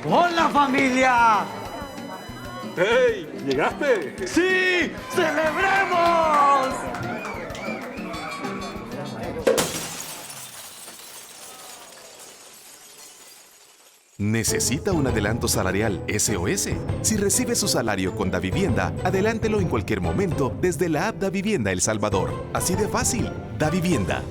¡Hola, familia! ¡Hey! ¿Llegaste? ¡Sí! ¡Celebremos! ¿Necesita un adelanto salarial SOS? Si recibe su salario con Davivienda, adelántelo en cualquier momento desde la app Davivienda El Salvador. Así de fácil. Davivienda.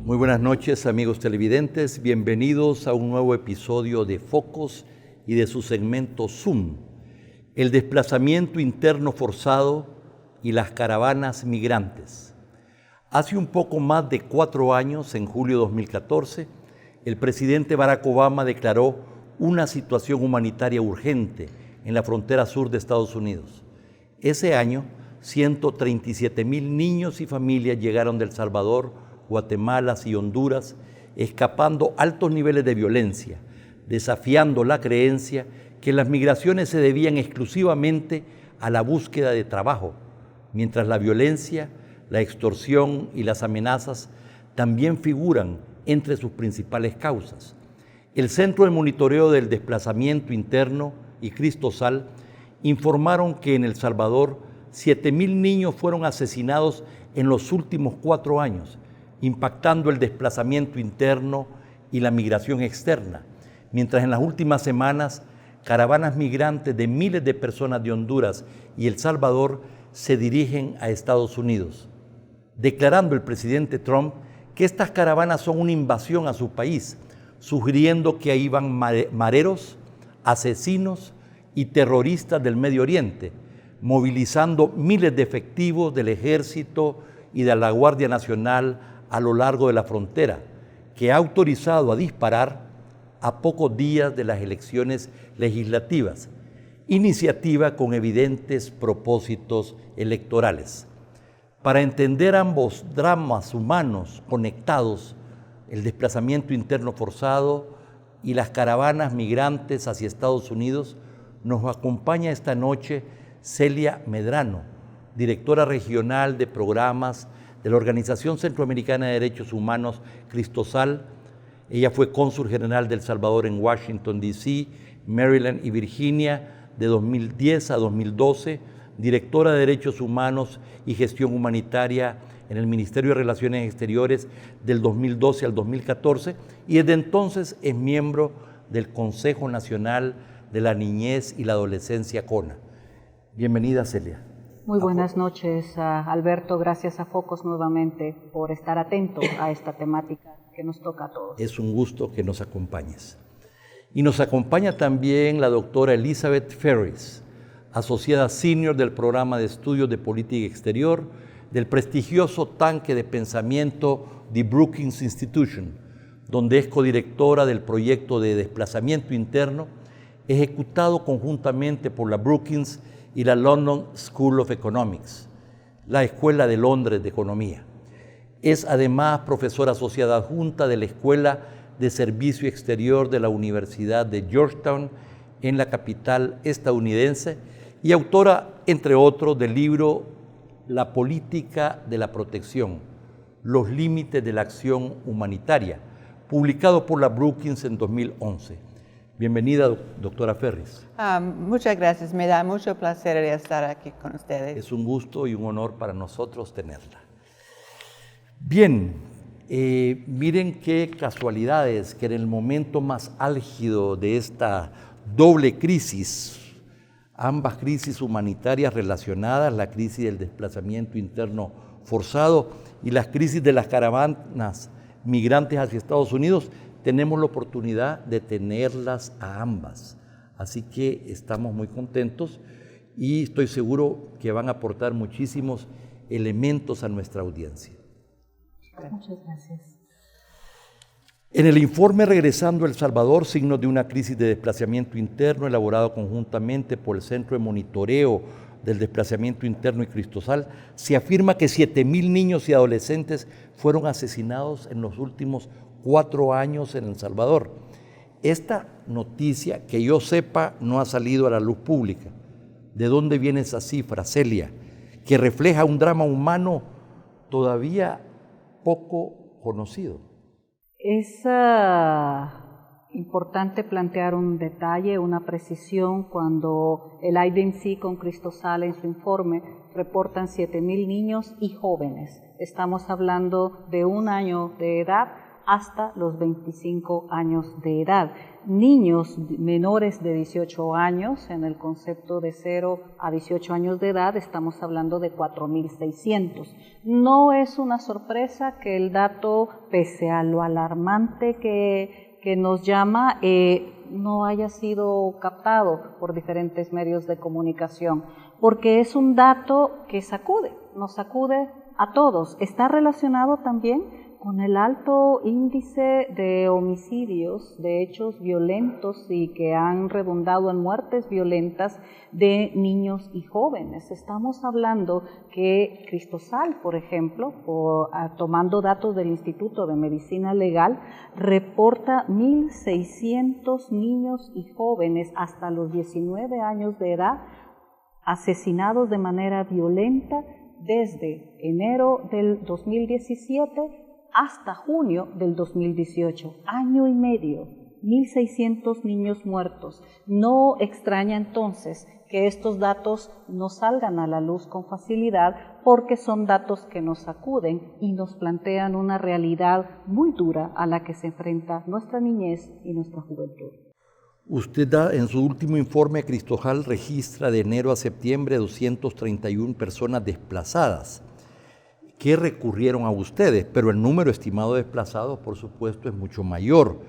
Muy buenas noches, amigos televidentes. Bienvenidos a un nuevo episodio de Focos y de su segmento Zoom, el desplazamiento interno forzado y las caravanas migrantes. Hace un poco más de 4 años, en julio de 2014, el presidente Barack Obama declaró una situación humanitaria urgente en la frontera sur de Estados Unidos. Ese año, 137,000 niños y familias llegaron de El Salvador, Guatemala y Honduras, escapando altos niveles de violencia, desafiando la creencia que las migraciones se debían exclusivamente a la búsqueda de trabajo, mientras la violencia, la extorsión y las amenazas también figuran entre sus principales causas. El Centro de Monitoreo del Desplazamiento Interno y Cristosal informaron que en El Salvador 7,000 niños fueron asesinados en los últimos 4 años, impactando el desplazamiento interno y la migración externa, mientras en las últimas semanas caravanas migrantes de miles de personas de Honduras y El Salvador se dirigen a Estados Unidos, declarando el presidente Trump que estas caravanas son una invasión a su país, sugiriendo que ahí van mareros, asesinos y terroristas del Medio Oriente, movilizando miles de efectivos del Ejército y de la Guardia Nacional a lo largo de la frontera, que ha autorizado a disparar a pocos días de las elecciones legislativas, iniciativa con evidentes propósitos electorales. Para entender ambos dramas humanos conectados, el desplazamiento interno forzado y las caravanas migrantes hacia Estados Unidos, nos acompaña esta noche Celia Medrano, directora regional de programas de la Organización Centroamericana de Derechos Humanos, Cristosal. Ella fue cónsul general de El Salvador en Washington, D.C., Maryland y Virginia de 2010 a 2012, directora de Derechos Humanos y Gestión Humanitaria en el Ministerio de Relaciones Exteriores del 2012 al 2014 y desde entonces es miembro del Consejo Nacional de la Niñez y la Adolescencia, CONA. Bienvenida, Celia. Muy buenas noches, Alberto. Gracias a Focos nuevamente por estar atento a esta temática que nos toca a todos. Es un gusto que nos acompañes. Y nos acompaña también la doctora Elizabeth Ferris, asociada senior del programa de estudios de política exterior del prestigioso tanque de pensamiento The Brookings Institution, donde es codirectora del proyecto de desplazamiento interno ejecutado conjuntamente por la Brookings y la London School of Economics, la Escuela de Londres de Economía. Es además profesora asociada adjunta de la Escuela de Servicio Exterior de la Universidad de Georgetown en la capital estadounidense y autora, entre otros, del libro La política de la protección, los límites de la acción humanitaria, publicado por la Brookings en 2011. Bienvenida, doctora Ferris. Muchas gracias, me da mucho placer estar aquí con ustedes. Es un gusto y un honor para nosotros tenerla. Bien, miren qué casualidades que en el momento más álgido de esta doble crisis, ambas crisis humanitarias relacionadas, la crisis del desplazamiento interno forzado y las crisis de las caravanas migrantes hacia Estados Unidos, tenemos la oportunidad de tenerlas a ambas. Así que estamos muy contentos y estoy seguro que van a aportar muchísimos elementos a nuestra audiencia. Muchas gracias. En el informe Regresando a El Salvador, signos de una crisis de desplazamiento interno, elaborado conjuntamente por el Centro de Monitoreo del Desplazamiento Interno y Cristosal, se afirma que 7,000 niños y adolescentes fueron asesinados en los últimos 4 años en El Salvador. Esta noticia, que yo sepa, no ha salido a la luz pública. ¿De dónde viene esa cifra, Celia, que refleja un drama humano todavía poco conocido? Es importante plantear un detalle, una precisión, cuando el IDMC con Cristosal en su informe reportan 7,000 niños y jóvenes. Estamos hablando de 1 año de edad hasta los 25 años de edad. Niños menores de 18 años, en el concepto de 0 a 18 años de edad, estamos hablando de 4,600. No es una sorpresa que el dato, pese a lo alarmante que nos llama, no haya sido captado por diferentes medios de comunicación, porque es un dato que nos sacude a todos. Está relacionado también con el alto índice de homicidios, de hechos violentos y que han redundado en muertes violentas de niños y jóvenes. Estamos hablando que Cristosal, por ejemplo, tomando datos del Instituto de Medicina Legal, reporta 1,600 niños y jóvenes hasta los 19 años de edad asesinados de manera violenta desde enero del 2017 hasta junio del 2018, año y medio, 1,600 niños muertos. No extraña entonces que estos datos no salgan a la luz con facilidad, porque son datos que nos sacuden y nos plantean una realidad muy dura a la que se enfrenta nuestra niñez y nuestra juventud. Usted da en su último informe, Cristosal registra de enero a septiembre 231 personas desplazadas que recurrieron a ustedes, pero el número estimado de desplazados, por supuesto, es mucho mayor.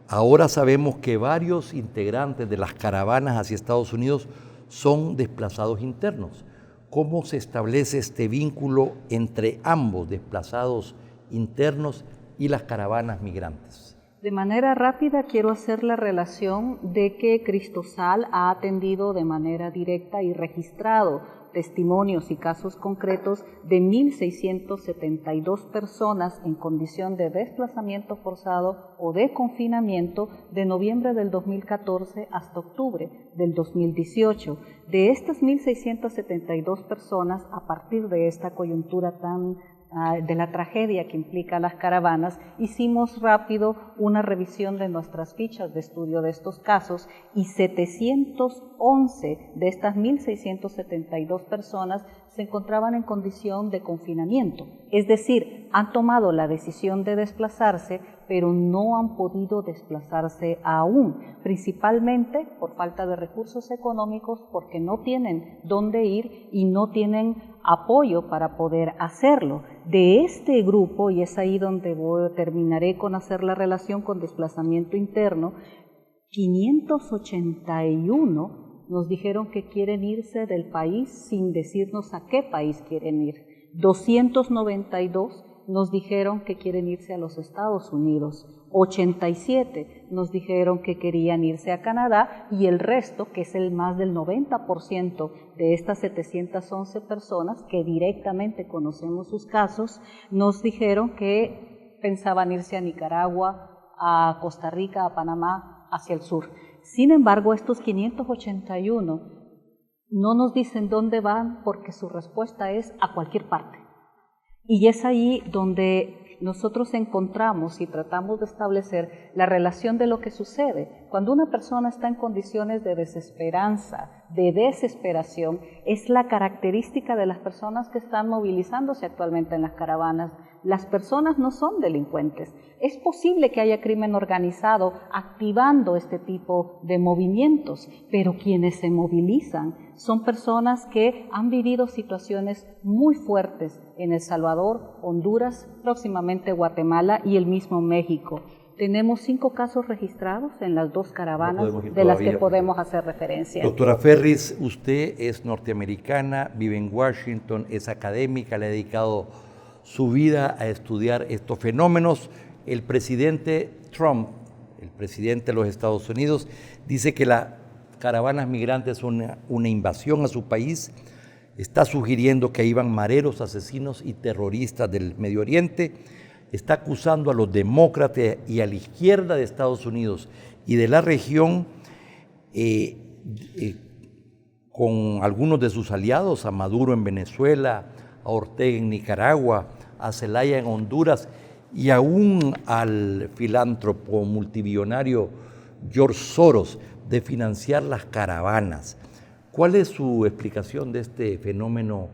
Ahora sabemos que varios integrantes de las caravanas hacia Estados Unidos son desplazados internos. ¿Cómo se establece este vínculo entre ambos, desplazados internos y las caravanas migrantes? De manera rápida quiero hacer la relación de que Cristosal ha atendido de manera directa y registrado testimonios y casos concretos de 1,672 personas en condición de desplazamiento forzado o de confinamiento de noviembre del 2014 hasta octubre del 2018. De estas 1,672 personas, a partir de esta coyuntura de la tragedia que implica las caravanas, hicimos rápido una revisión de nuestras fichas de estudio de estos casos y 711 de estas 1,672 personas se encontraban en condición de confinamiento, es decir, han tomado la decisión de desplazarse, pero no han podido desplazarse aún, principalmente por falta de recursos económicos, porque no tienen dónde ir y no tienen apoyo para poder hacerlo. De este grupo, y es ahí donde terminaré con hacer la relación con desplazamiento interno, 581 nos dijeron que quieren irse del país sin decirnos a qué país quieren ir. 292 nos dijeron que quieren irse a los Estados Unidos. 87 nos dijeron que querían irse a Canadá, y el resto, que es el más del 90% de estas 711 personas que directamente conocemos sus casos, nos dijeron que pensaban irse a Nicaragua, a Costa Rica, a Panamá, hacia el sur. Sin embargo, estos 581 no nos dicen dónde van, porque su respuesta es a cualquier parte. Y es ahí donde nosotros encontramos y tratamos de establecer la relación de lo que sucede. Cuando una persona está en condiciones de desesperanza, de desesperación, es la característica de las personas que están movilizándose actualmente en las caravanas. Las personas no son delincuentes. Es posible que haya crimen organizado activando este tipo de movimientos, pero quienes se movilizan son personas que han vivido situaciones muy fuertes en El Salvador, Honduras, próximamente Guatemala y el mismo México. Tenemos 5 casos registrados en las 2 caravanas de las que podemos hacer referencia. Doctora Ferris, usted es norteamericana, vive en Washington, es académica, le ha dedicado su vida a estudiar estos fenómenos. El presidente Trump, el presidente de los Estados Unidos, dice que las caravanas migrantes son una invasión a su país. Está sugiriendo que iban mareros, asesinos y terroristas del Medio Oriente. Está acusando a los demócratas y a la izquierda de Estados Unidos y de la región, con algunos de sus aliados, a Maduro en Venezuela, a Ortega en Nicaragua, a Zelaya en Honduras y aún al filántropo multibillonario George Soros de financiar las caravanas. ¿Cuál es su explicación de este fenómeno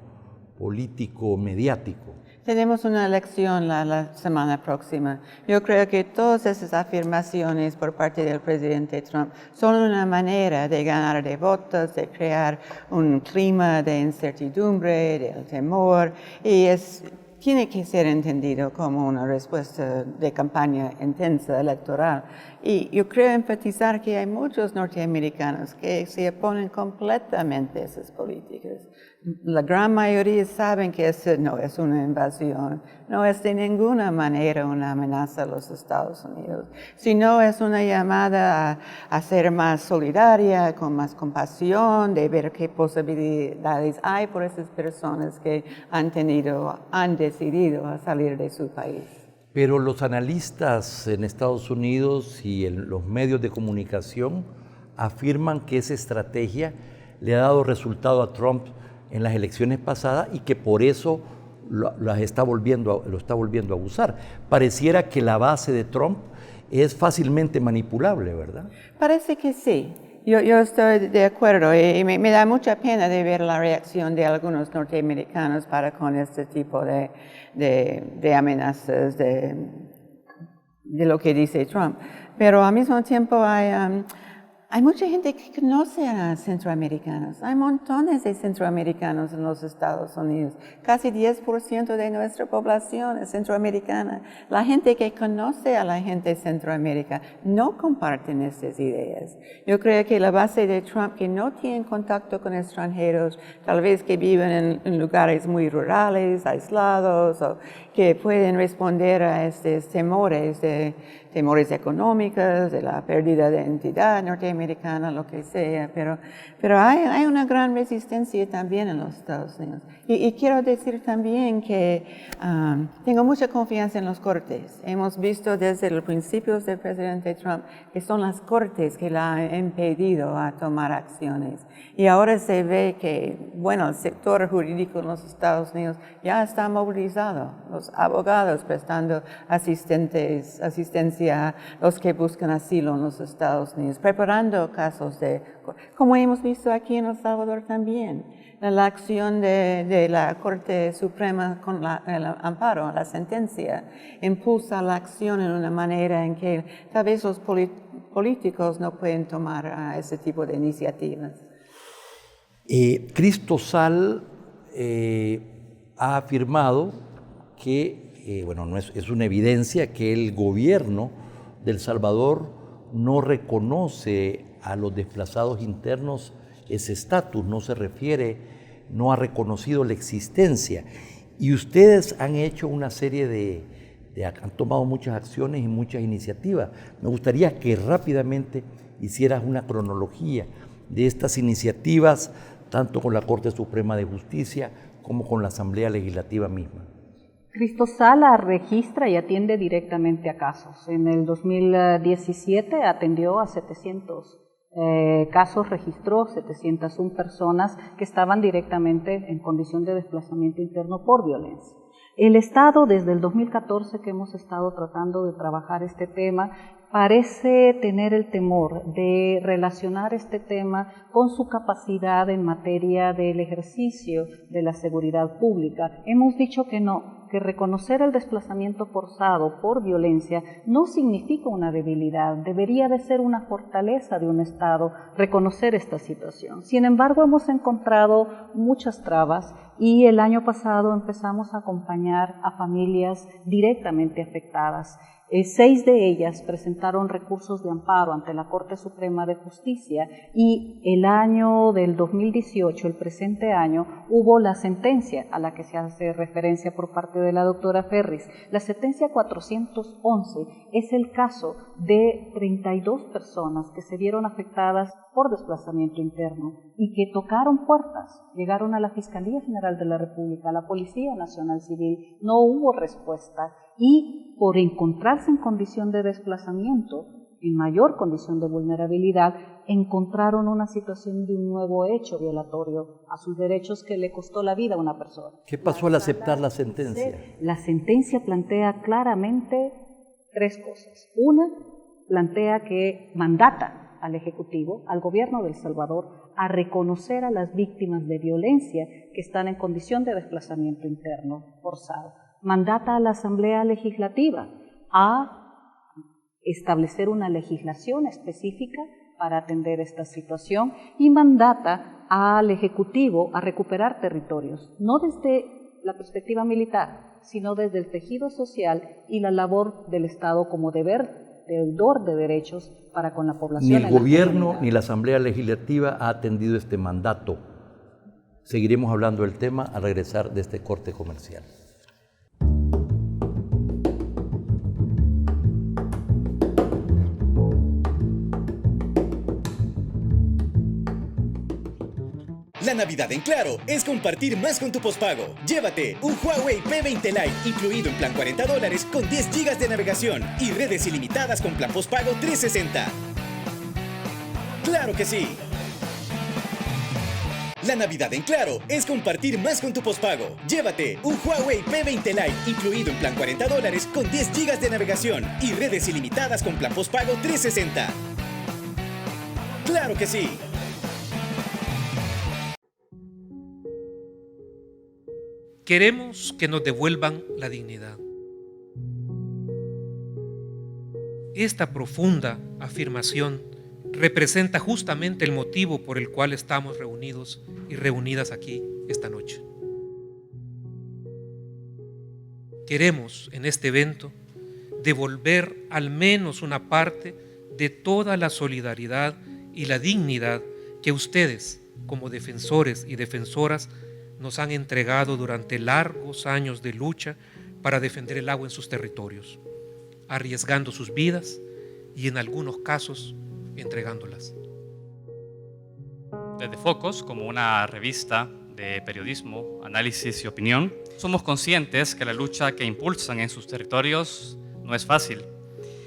político mediático? Tenemos una elección la semana próxima. Yo creo que todas esas afirmaciones por parte del presidente Trump son una manera de ganar de votos, de crear un clima de incertidumbre, de temor, y tiene que ser entendido como una respuesta de campaña intensa electoral. Y yo creo enfatizar que hay muchos norteamericanos que se oponen completamente a esas políticas. La gran mayoría saben que eso no es una invasión, no es de ninguna manera una amenaza a los Estados Unidos, sino es una llamada a ser más solidaria, con más compasión, de ver qué posibilidades hay por esas personas que han decidido a salir de su país. Pero los analistas en Estados Unidos y en los medios de comunicación afirman que esa estrategia le ha dado resultado a Trump en las elecciones pasadas y que por eso lo está volviendo a usar. Pareciera que la base de Trump es fácilmente manipulable, ¿verdad? Parece que sí. Yo estoy de acuerdo y me da mucha pena de ver la reacción de algunos norteamericanos con este tipo de amenazas, de lo que dice Trump. Pero al mismo tiempo hay mucha gente que conoce a centroamericanos. Hay montones de centroamericanos en los Estados Unidos. Casi 10% de nuestra población es centroamericana. La gente que conoce a la gente de Centroamérica no comparten estas ideas. Yo creo que la base de Trump, que no tienen contacto con extranjeros, tal vez que viven en lugares muy rurales, aislados, o que pueden responder a estos temores económicos, de la pérdida de identidad norteamericana, lo que sea, pero hay una gran resistencia también en los Estados Unidos. Y quiero decir también que tengo mucha confianza en los cortes. Hemos visto desde los principios del presidente Trump que son las cortes que la han impedido a tomar acciones. Y ahora se ve que, el sector jurídico en los Estados Unidos ya está movilizado. Los abogados prestando asistencia a los que buscan asilo en los Estados Unidos, preparando casos como hemos visto aquí en El Salvador también. La acción de la Corte Suprema con el amparo, la sentencia, impulsa la acción en una manera en que tal vez los políticos no pueden tomar ese tipo de iniciativas. Cristosal ha afirmado que, es una evidencia que el gobierno de El Salvador no reconoce a los desplazados internos ese estatus, no ha reconocido la existencia. Y ustedes han hecho una serie han tomado muchas acciones y muchas iniciativas. Me gustaría que rápidamente hicieras una cronología de estas iniciativas, tanto con la Corte Suprema de Justicia como con la Asamblea Legislativa misma. Cristosal registra y atiende directamente a casos. En el 2017 atendió a 700 casos, registró 701 personas que estaban directamente en condición de desplazamiento interno por violencia. El Estado, desde el 2014 que hemos estado tratando de trabajar este tema, parece tener el temor de relacionar este tema con su capacidad en materia del ejercicio de la seguridad pública. Hemos dicho que no, que reconocer el desplazamiento forzado por violencia no significa una debilidad, debería de ser una fortaleza de un Estado reconocer esta situación. Sin embargo, hemos encontrado muchas trabas y el año pasado empezamos a acompañar a familias directamente afectadas. 6 de ellas presentaron recursos de amparo ante la Corte Suprema de Justicia y el año del 2018, el presente año, hubo la sentencia a la que se hace referencia por parte de la doctora Ferris. La sentencia 411 es el caso de 32 personas que se vieron afectadas por desplazamiento interno y que tocaron puertas, llegaron a la Fiscalía General de la República, a la Policía Nacional Civil, no hubo respuesta y por encontrarse en condición de desplazamiento, en mayor condición de vulnerabilidad, encontraron una situación de un nuevo hecho violatorio a sus derechos que le costó la vida a una persona. ¿Qué pasó al aceptar la sentencia? La sentencia plantea claramente 3 cosas. Una, plantea que mandata al Ejecutivo, al Gobierno de El Salvador, a reconocer a las víctimas de violencia que están en condición de desplazamiento interno forzado. Mandata a la Asamblea Legislativa a establecer una legislación específica para atender esta situación y mandata al Ejecutivo a recuperar territorios, no desde la perspectiva militar, sino desde el tejido social y la labor del Estado como deudor de derechos para con la población. Ni el gobierno ni la Asamblea Legislativa ha atendido este mandato. Seguiremos hablando del tema al regresar de este corte comercial. La Navidad en Claro es compartir más con tu pospago. Llévate un Huawei P20 Lite incluido en plan $40 con 10 GB de navegación y redes ilimitadas con plan pospago 360. ¡Claro que sí! La Navidad en Claro es compartir más con tu pospago. Llévate un Huawei P20 Lite incluido en plan $40 con 10 GB de navegación y redes ilimitadas con plan pospago 360. ¡Claro que sí! Queremos que nos devuelvan la dignidad. Esta profunda afirmación representa justamente el motivo por el cual estamos reunidos y reunidas aquí esta noche. Queremos en este evento devolver al menos una parte de toda la solidaridad y la dignidad que ustedes, como defensores y defensoras, nos han entregado durante largos años de lucha para defender el agua en sus territorios, arriesgando sus vidas y en algunos casos entregándolas. Desde Focos, como una revista de periodismo, análisis y opinión, somos conscientes que la lucha que impulsan en sus territorios no es fácil,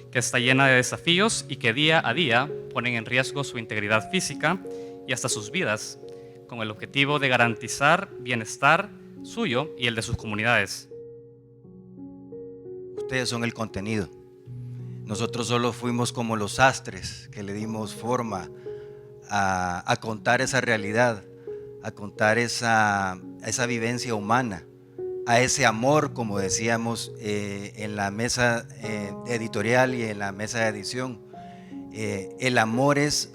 que está llena de desafíos y que día a día ponen en riesgo su integridad física y hasta sus vidas, con el objetivo de garantizar bienestar suyo y el de sus comunidades. Ustedes son el contenido. Nosotros solo fuimos como los sastres que le dimos forma a contar esa realidad, a contar esa vivencia humana, a ese amor, como decíamos en la mesa editorial y en la mesa de edición. El amor es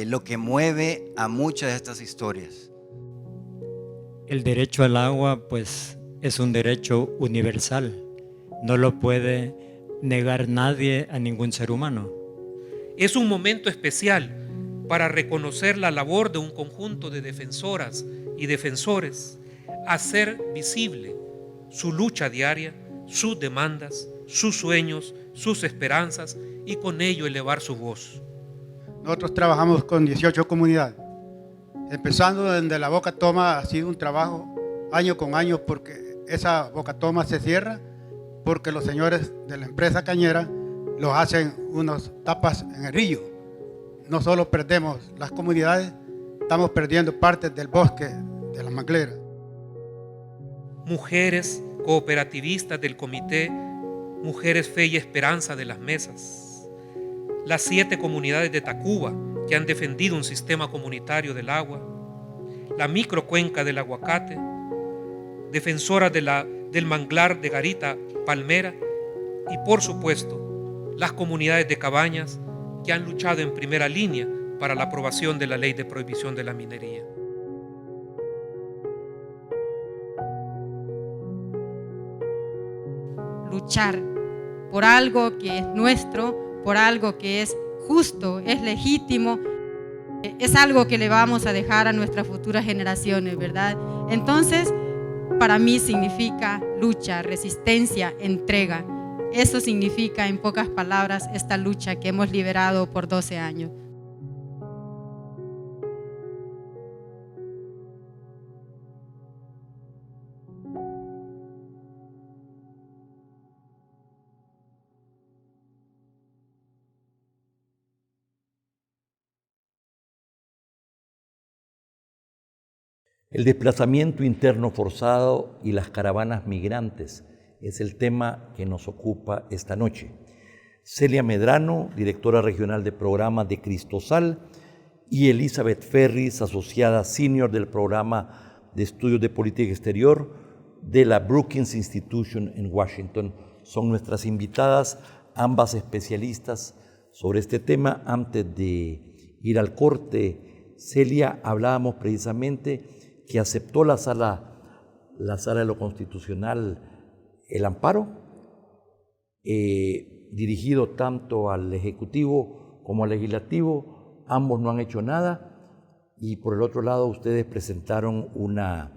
lo que mueve a muchas de estas historias. El derecho al agua, pues, es un derecho universal. No lo puede negar nadie a ningún ser humano. Es un momento especial para reconocer la labor de un conjunto de defensoras y defensores, hacer visible su lucha diaria, sus demandas, sus sueños, sus esperanzas y con ello elevar su voz. Nosotros trabajamos con 18 comunidades. Empezando desde la Boca Toma ha sido un trabajo año con año porque esa Boca Toma se cierra porque los señores de la empresa cañera los hacen unas tapas en el río. No solo perdemos las comunidades, estamos perdiendo partes del bosque de la manglera. Mujeres cooperativistas del comité Mujeres Fe y Esperanza de las Mesas. Las 7 comunidades de Tacuba que han defendido un sistema comunitario del agua, la microcuenca del Aguacate, defensoras del manglar de Garita Palmera y por supuesto las comunidades de Cabañas que han luchado en primera línea para la aprobación de la ley de prohibición de la minería. Luchar por algo que es nuestro, por algo que es justo, es legítimo, es algo que le vamos a dejar a nuestras futuras generaciones, ¿verdad? Entonces, para mí significa lucha, resistencia, entrega. Eso significa, en pocas palabras, esta lucha que hemos liderado por 12 años. El desplazamiento interno forzado y las caravanas migrantes es el tema que nos ocupa esta noche. Celia Medrano, directora regional de programas de Cristosal, y Elizabeth Ferris, asociada senior del programa de estudios de política exterior de la Brookings Institution en Washington, son nuestras invitadas, ambas especialistas sobre este tema. Antes de ir al corte, Celia, hablábamos precisamente que aceptó la sala de lo constitucional el amparo, dirigido tanto al Ejecutivo como al Legislativo. Ambos no han hecho nada, y por el otro lado ustedes presentaron una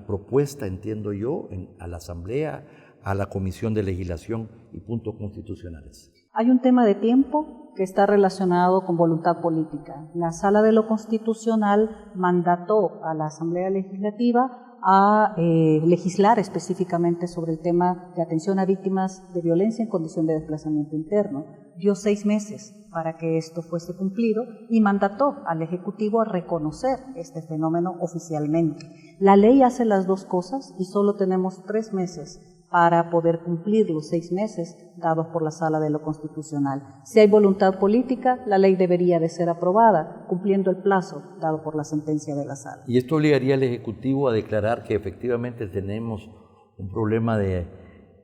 propuesta, entiendo yo, a la Asamblea, a la Comisión de Legislación y Puntos Constitucionales. Hay un tema de tiempo que está relacionado con voluntad política. La Sala de lo Constitucional mandató a la Asamblea Legislativa a legislar específicamente sobre el tema de atención a víctimas de violencia en condición de desplazamiento interno. Dio 6 meses para que esto fuese cumplido y mandató al Ejecutivo a reconocer este fenómeno oficialmente. La ley hace las dos cosas y solo tenemos 3 meses para poder cumplir los 6 meses dados por la Sala de lo Constitucional. Si hay voluntad política, la ley debería de ser aprobada, cumpliendo el plazo dado por la sentencia de la Sala. Y esto obligaría al Ejecutivo a declarar que efectivamente tenemos un problema de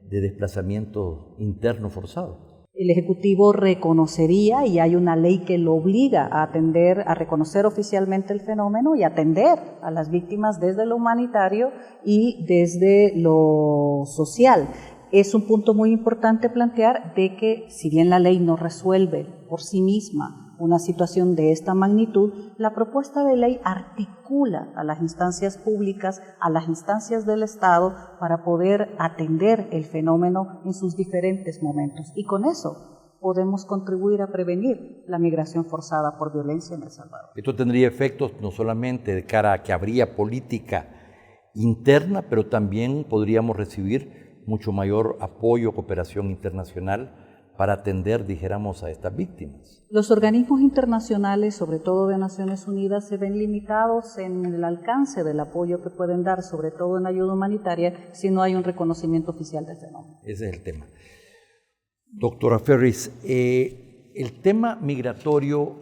desplazamiento interno forzado. El Ejecutivo reconocería, y hay una ley que lo obliga a atender, a reconocer oficialmente el fenómeno y atender a las víctimas desde lo humanitario y desde lo social. Es un punto muy importante plantear de que, si bien la ley no resuelve por sí misma una situación de esta magnitud, la propuesta de ley articula a las instancias públicas, a las instancias del Estado, para poder atender el fenómeno en sus diferentes momentos. Y con eso podemos contribuir a prevenir la migración forzada por violencia en El Salvador. Esto tendría efectos no solamente de cara a que habría política interna, pero también podríamos recibir mucho mayor apoyo, cooperación internacional para atender, dijéramos, a estas víctimas. Los organismos internacionales, sobre todo de Naciones Unidas, se ven limitados en el alcance del apoyo que pueden dar, sobre todo en ayuda humanitaria, si no hay un reconocimiento oficial del fenómeno. Ese es el tema. Doctora Ferris, el tema migratorio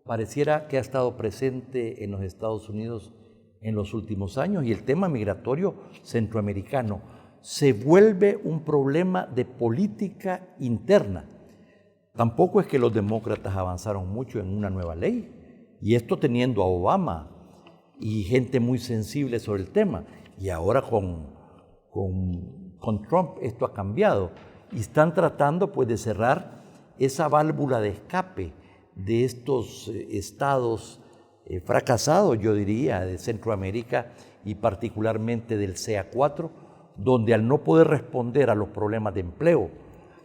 pareciera que ha estado presente en los Estados Unidos en los últimos años, y el tema migratorio centroamericano se vuelve un problema de política interna. Tampoco es que los demócratas avanzaron mucho en una nueva ley, y esto teniendo a Obama y gente muy sensible sobre el tema, y ahora con Trump esto ha cambiado, y están tratando pues de cerrar esa válvula de escape de estos estados fracasados, yo diría, de Centroamérica y particularmente del CA4, donde al no poder responder a los problemas de empleo,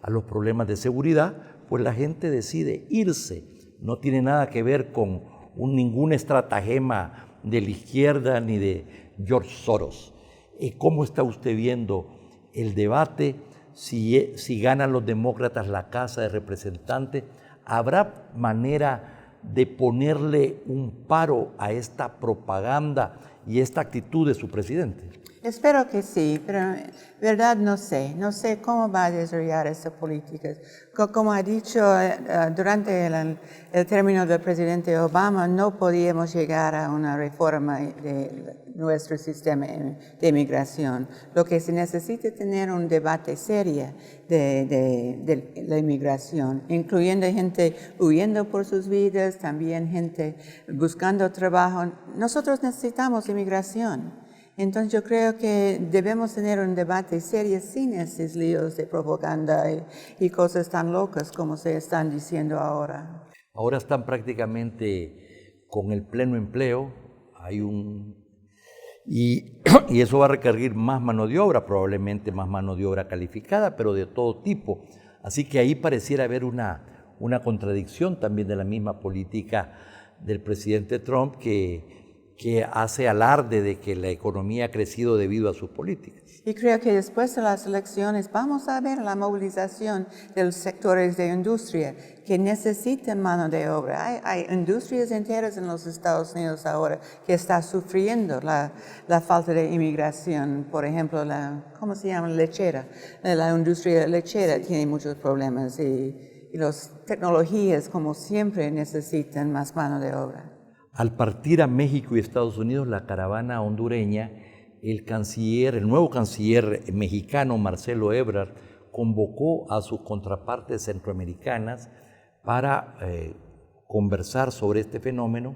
a los problemas de seguridad, pues la gente decide irse. No tiene nada que ver con ningún estratagema de la izquierda ni de George Soros. ¿Cómo está usted viendo el debate? Si ganan los demócratas la Casa de Representantes, ¿habrá manera de ponerle un paro a esta propaganda y esta actitud de su presidente? Espero que sí, pero en verdad no sé cómo va a desarrollar esas políticas. Como ha dicho, durante el término del presidente Obama no podíamos llegar a una reforma de nuestro sistema de inmigración. Lo que se necesita es tener un debate serio de la inmigración, incluyendo gente huyendo por sus vidas, también gente buscando trabajo. Nosotros necesitamos inmigración. Entonces yo creo que debemos tener un debate serio sin esos líos de propaganda y cosas tan locas como se están diciendo ahora. Ahora están prácticamente con el pleno empleo, y eso va a requerir más mano de obra, probablemente más mano de obra calificada, pero de todo tipo. Así que ahí pareciera haber una contradicción también de la misma política del presidente Trump que hace alarde de que la economía ha crecido debido a sus políticas. Y creo que después de las elecciones vamos a ver la movilización de los sectores de industria que necesitan mano de obra. Hay industrias enteras en los Estados Unidos ahora que están sufriendo la falta de inmigración. Por ejemplo, ¿cómo se llama? Lechera. La industria lechera tiene muchos problemas y las tecnologías, como siempre, necesitan más mano de obra. Al partir a México y Estados Unidos la caravana hondureña, el nuevo canciller mexicano Marcelo Ebrard convocó a sus contrapartes centroamericanas para conversar sobre este fenómeno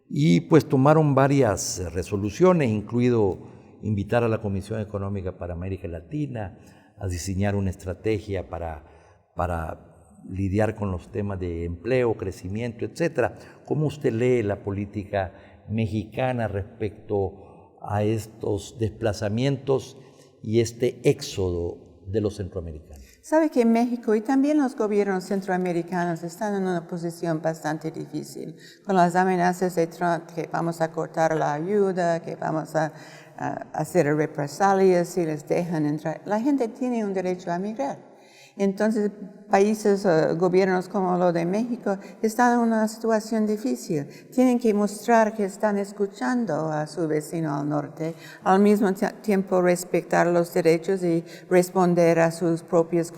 y pues tomaron varias resoluciones, incluido invitar a la Comisión Económica para América Latina a diseñar una estrategia para lidiar con los temas de empleo, crecimiento, etcétera. ¿Cómo usted lee la política mexicana respecto a estos desplazamientos y este éxodo de los centroamericanos? Sabe que México y también los gobiernos centroamericanos están en una posición bastante difícil, con las amenazas de Trump que vamos a cortar la ayuda, que vamos a hacer represalias si les dejan entrar. La gente tiene un derecho a migrar. Entonces, países, gobiernos como lo de México, están en una situación difícil. Tienen que mostrar que están escuchando a su vecino al norte, al mismo tiempo respetar los derechos y responder a sus propios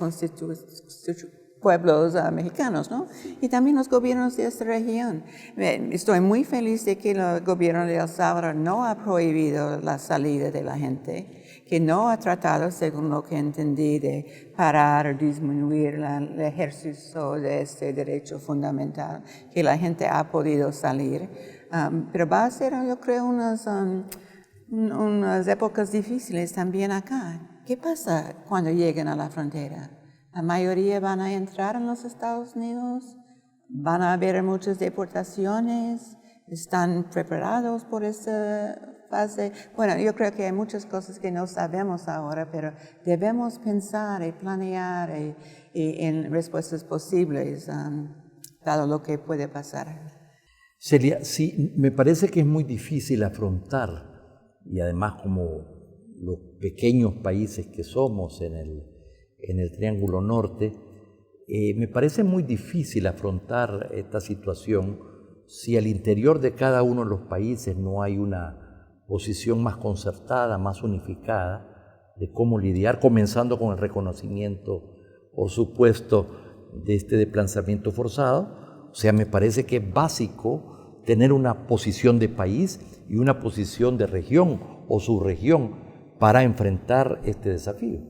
pueblos mexicanos, ¿no? Y también los gobiernos de esta región. Estoy muy feliz de que el gobierno de El Salvador no ha prohibido la salida de la gente, que no ha tratado, según lo que entendí, de parar o disminuir el ejercicio de este derecho fundamental, que la gente ha podido salir. Pero va a ser, yo creo, unas épocas difíciles también acá. ¿Qué pasa cuando lleguen a la frontera? La mayoría van a entrar en los Estados Unidos, van a haber muchas deportaciones, están preparados por esa fase. Bueno, yo creo que hay muchas cosas que no sabemos ahora, pero debemos pensar y planear en respuestas posibles, dado lo que puede pasar. Celia, sí, me parece que es muy difícil afrontar, y además como los pequeños países que somos en el Triángulo Norte, me parece muy difícil afrontar esta situación si al interior de cada uno de los países no hay una posición más concertada, más unificada de cómo lidiar, comenzando con el reconocimiento, por supuesto, de este desplazamiento forzado. O sea, me parece que es básico tener una posición de país y una posición de región o subregión para enfrentar este desafío.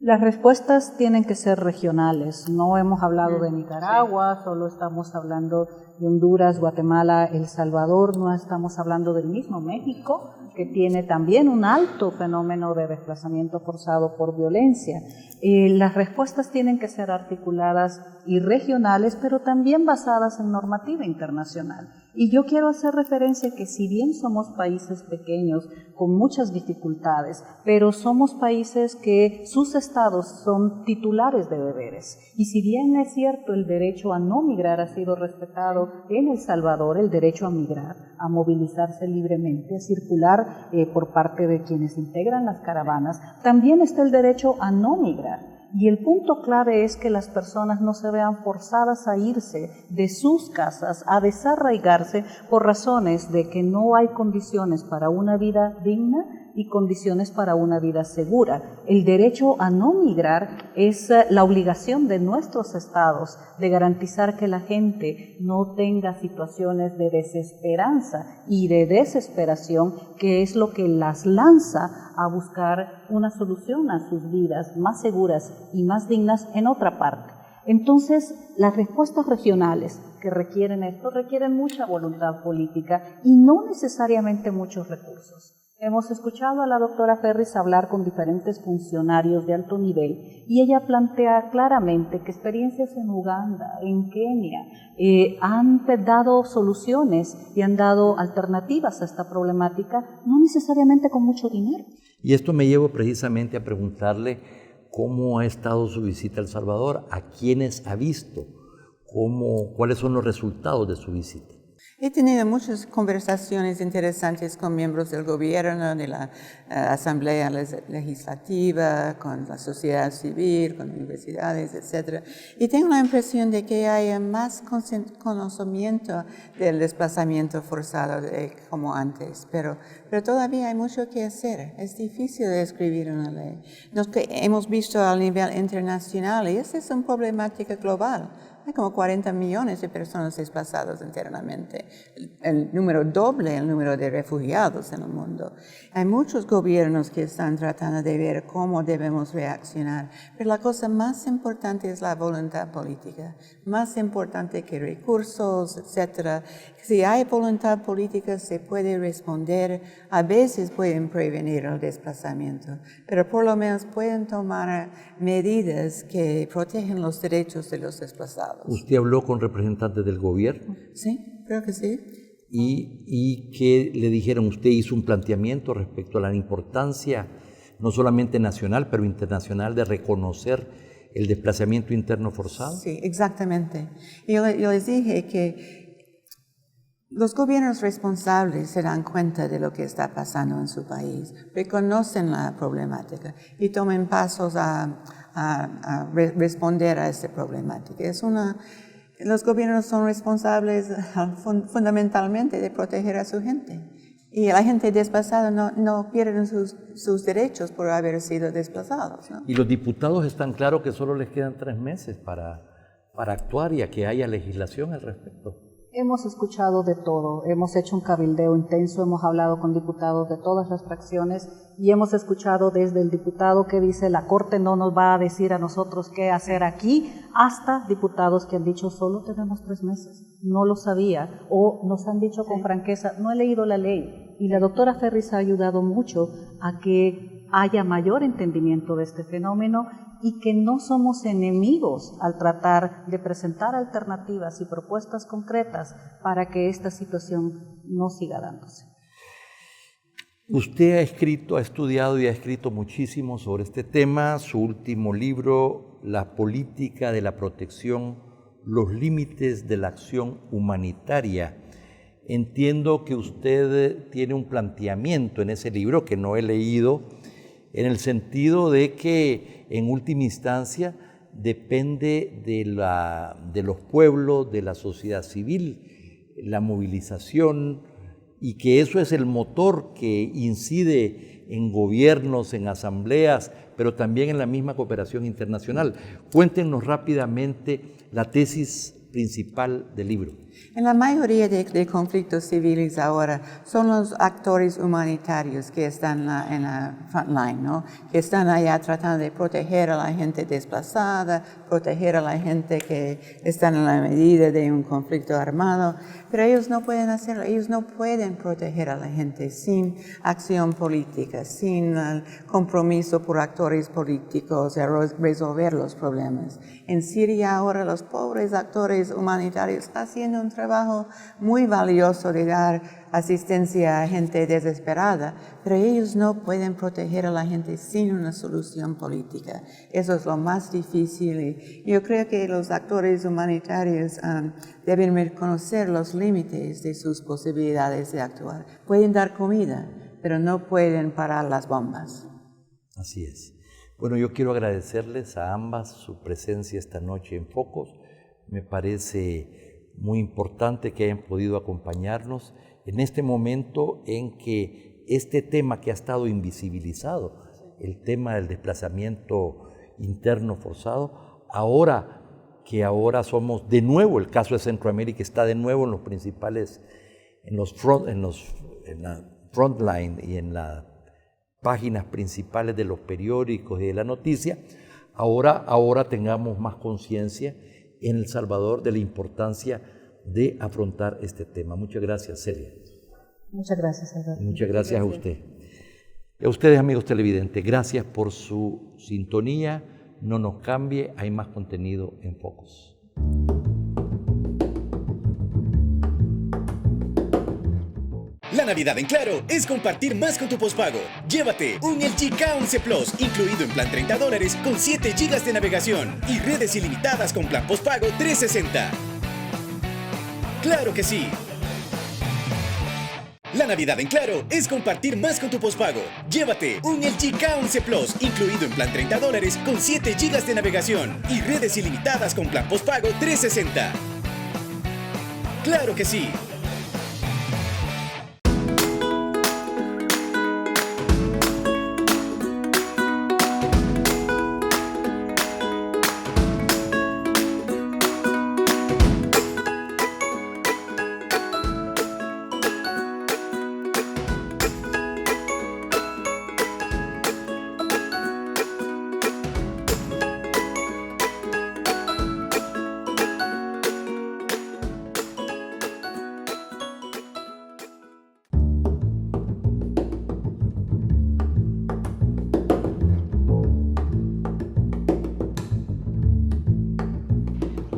Las respuestas tienen que ser regionales. No hemos hablado de Nicaragua, solo estamos hablando de Honduras, Guatemala, El Salvador, no estamos hablando del mismo México, que tiene también un alto fenómeno de desplazamiento forzado por violencia. Las respuestas tienen que ser articuladas y regionales, pero también basadas en normativa internacional. Y yo quiero hacer referencia que si bien somos países pequeños con muchas dificultades, pero somos países que sus estados son titulares de deberes. Y si bien es cierto el derecho a no migrar ha sido respetado en El Salvador, el derecho a migrar, a movilizarse libremente, a circular por parte de quienes integran las caravanas, también está el derecho a no migrar. Y el punto clave es que las personas no se vean forzadas a irse de sus casas, a desarraigarse por razones de que no hay condiciones para una vida digna y condiciones para una vida segura. El derecho a no migrar es la obligación de nuestros estados de garantizar que la gente no tenga situaciones de desesperanza y de desesperación, que es lo que las lanza a buscar una solución a sus vidas más seguras y más dignas en otra parte. Entonces, las respuestas regionales que requieren esto requieren mucha voluntad política y no necesariamente muchos recursos. Hemos escuchado a la doctora Ferris hablar con diferentes funcionarios de alto nivel y ella plantea claramente que experiencias en Uganda, en Kenia, han dado soluciones y han dado alternativas a esta problemática, no necesariamente con mucho dinero. Y esto me lleva precisamente a preguntarle cómo ha estado su visita a El Salvador, a quiénes ha visto, cuáles son los resultados de su visita. He tenido muchas conversaciones interesantes con miembros del gobierno, de la Asamblea Legislativa, con la sociedad civil, con universidades, etc. Y tengo la impresión de que hay más conocimiento del desplazamiento forzado como antes, pero todavía hay mucho que hacer. Es difícil de escribir una ley. Hemos visto a nivel internacional, y esa es una problemática global. Hay como 40 millones de personas desplazadas internamente, el número doble el número de refugiados en el mundo. Hay muchos gobiernos que están tratando de ver cómo debemos reaccionar, pero la cosa más importante es la voluntad política, más importante que recursos, etc. Si hay voluntad política se puede responder, a veces pueden prevenir el desplazamiento, pero por lo menos pueden tomar medidas que protegen los derechos de los desplazados. ¿Usted habló con representantes del gobierno? Sí, creo que sí. ¿Y qué le dijeron? ¿Usted hizo un planteamiento respecto a la importancia, no solamente nacional, pero internacional, de reconocer el desplazamiento interno forzado? Sí, exactamente. Yo les dije que los gobiernos responsables se dan cuenta de lo que está pasando en su país, reconocen la problemática y tomen pasos a responder a esta problemática. Los gobiernos son responsables fundamentalmente de proteger a su gente. Y la gente desplazada no pierde sus derechos por haber sido desplazados, ¿no? Y los diputados están claros que solo les quedan 3 meses para actuar y a que haya legislación al respecto. Hemos escuchado de todo, hemos hecho un cabildeo intenso, hemos hablado con diputados de todas las fracciones y hemos escuchado desde el diputado que dice la Corte no nos va a decir a nosotros qué hacer aquí, hasta diputados que han dicho solo tenemos 3 meses, no lo sabía, o nos han dicho con franqueza, no he leído la ley. Y la doctora Ferris ha ayudado mucho a que haya mayor entendimiento de este fenómeno y que no somos enemigos al tratar de presentar alternativas y propuestas concretas para que esta situación no siga dándose. Usted ha estudiado y ha escrito muchísimo sobre este tema. Su último libro, La política de la protección, los límites de la acción humanitaria. Entiendo que usted tiene un planteamiento en ese libro que no he leído, en el sentido de que en última instancia depende de los pueblos, de la sociedad civil, la movilización, y que eso es el motor que incide en gobiernos, en asambleas, pero también en la misma cooperación internacional. Cuéntenos rápidamente la tesis principal del libro. En la mayoría de conflictos civiles ahora son los actores humanitarios que están en la front line, ¿no? Que están allá tratando de proteger a la gente desplazada, proteger a la gente que está en la medida de un conflicto armado, pero ellos no pueden hacerlo, ellos no pueden proteger a la gente sin acción política, sin el compromiso por actores políticos de resolver los problemas. En Siria ahora los pobres actores humanitarios están haciendo un trabajo muy valioso de dar asistencia a gente desesperada, pero ellos no pueden proteger a la gente sin una solución política. Eso es lo más difícil y yo creo que los actores humanitarios deben reconocer los límites de sus posibilidades de actuar. Pueden dar comida, pero no pueden parar las bombas. Así es. Bueno, yo quiero agradecerles a ambas su presencia esta noche en Focos. Me parece muy importante que hayan podido acompañarnos en este momento en que este tema que ha estado invisibilizado, el tema del desplazamiento interno forzado, ahora somos de nuevo, el caso de Centroamérica está de nuevo en los principales, en la frontline y en las páginas principales de los periódicos y de la noticia, ahora tengamos más conciencia en El Salvador de la importancia de afrontar este tema. Muchas gracias, Celia. Muchas gracias, Alberto. Muchas gracias a usted. Y a ustedes, amigos televidentes, gracias por su sintonía. No nos cambie, hay más contenido en Focos. La Navidad en Claro es compartir más con tu pospago. Llévate un LG K11 Plus, incluido en plan $30 con 7 GB de navegación y redes ilimitadas con plan pospago 360. ¡Claro que sí! La Navidad en Claro es compartir más con tu pospago. Llévate un LG K11 Plus, incluido en plan $30 con 7 GB de navegación y redes ilimitadas con plan pospago 360. ¡Claro que sí!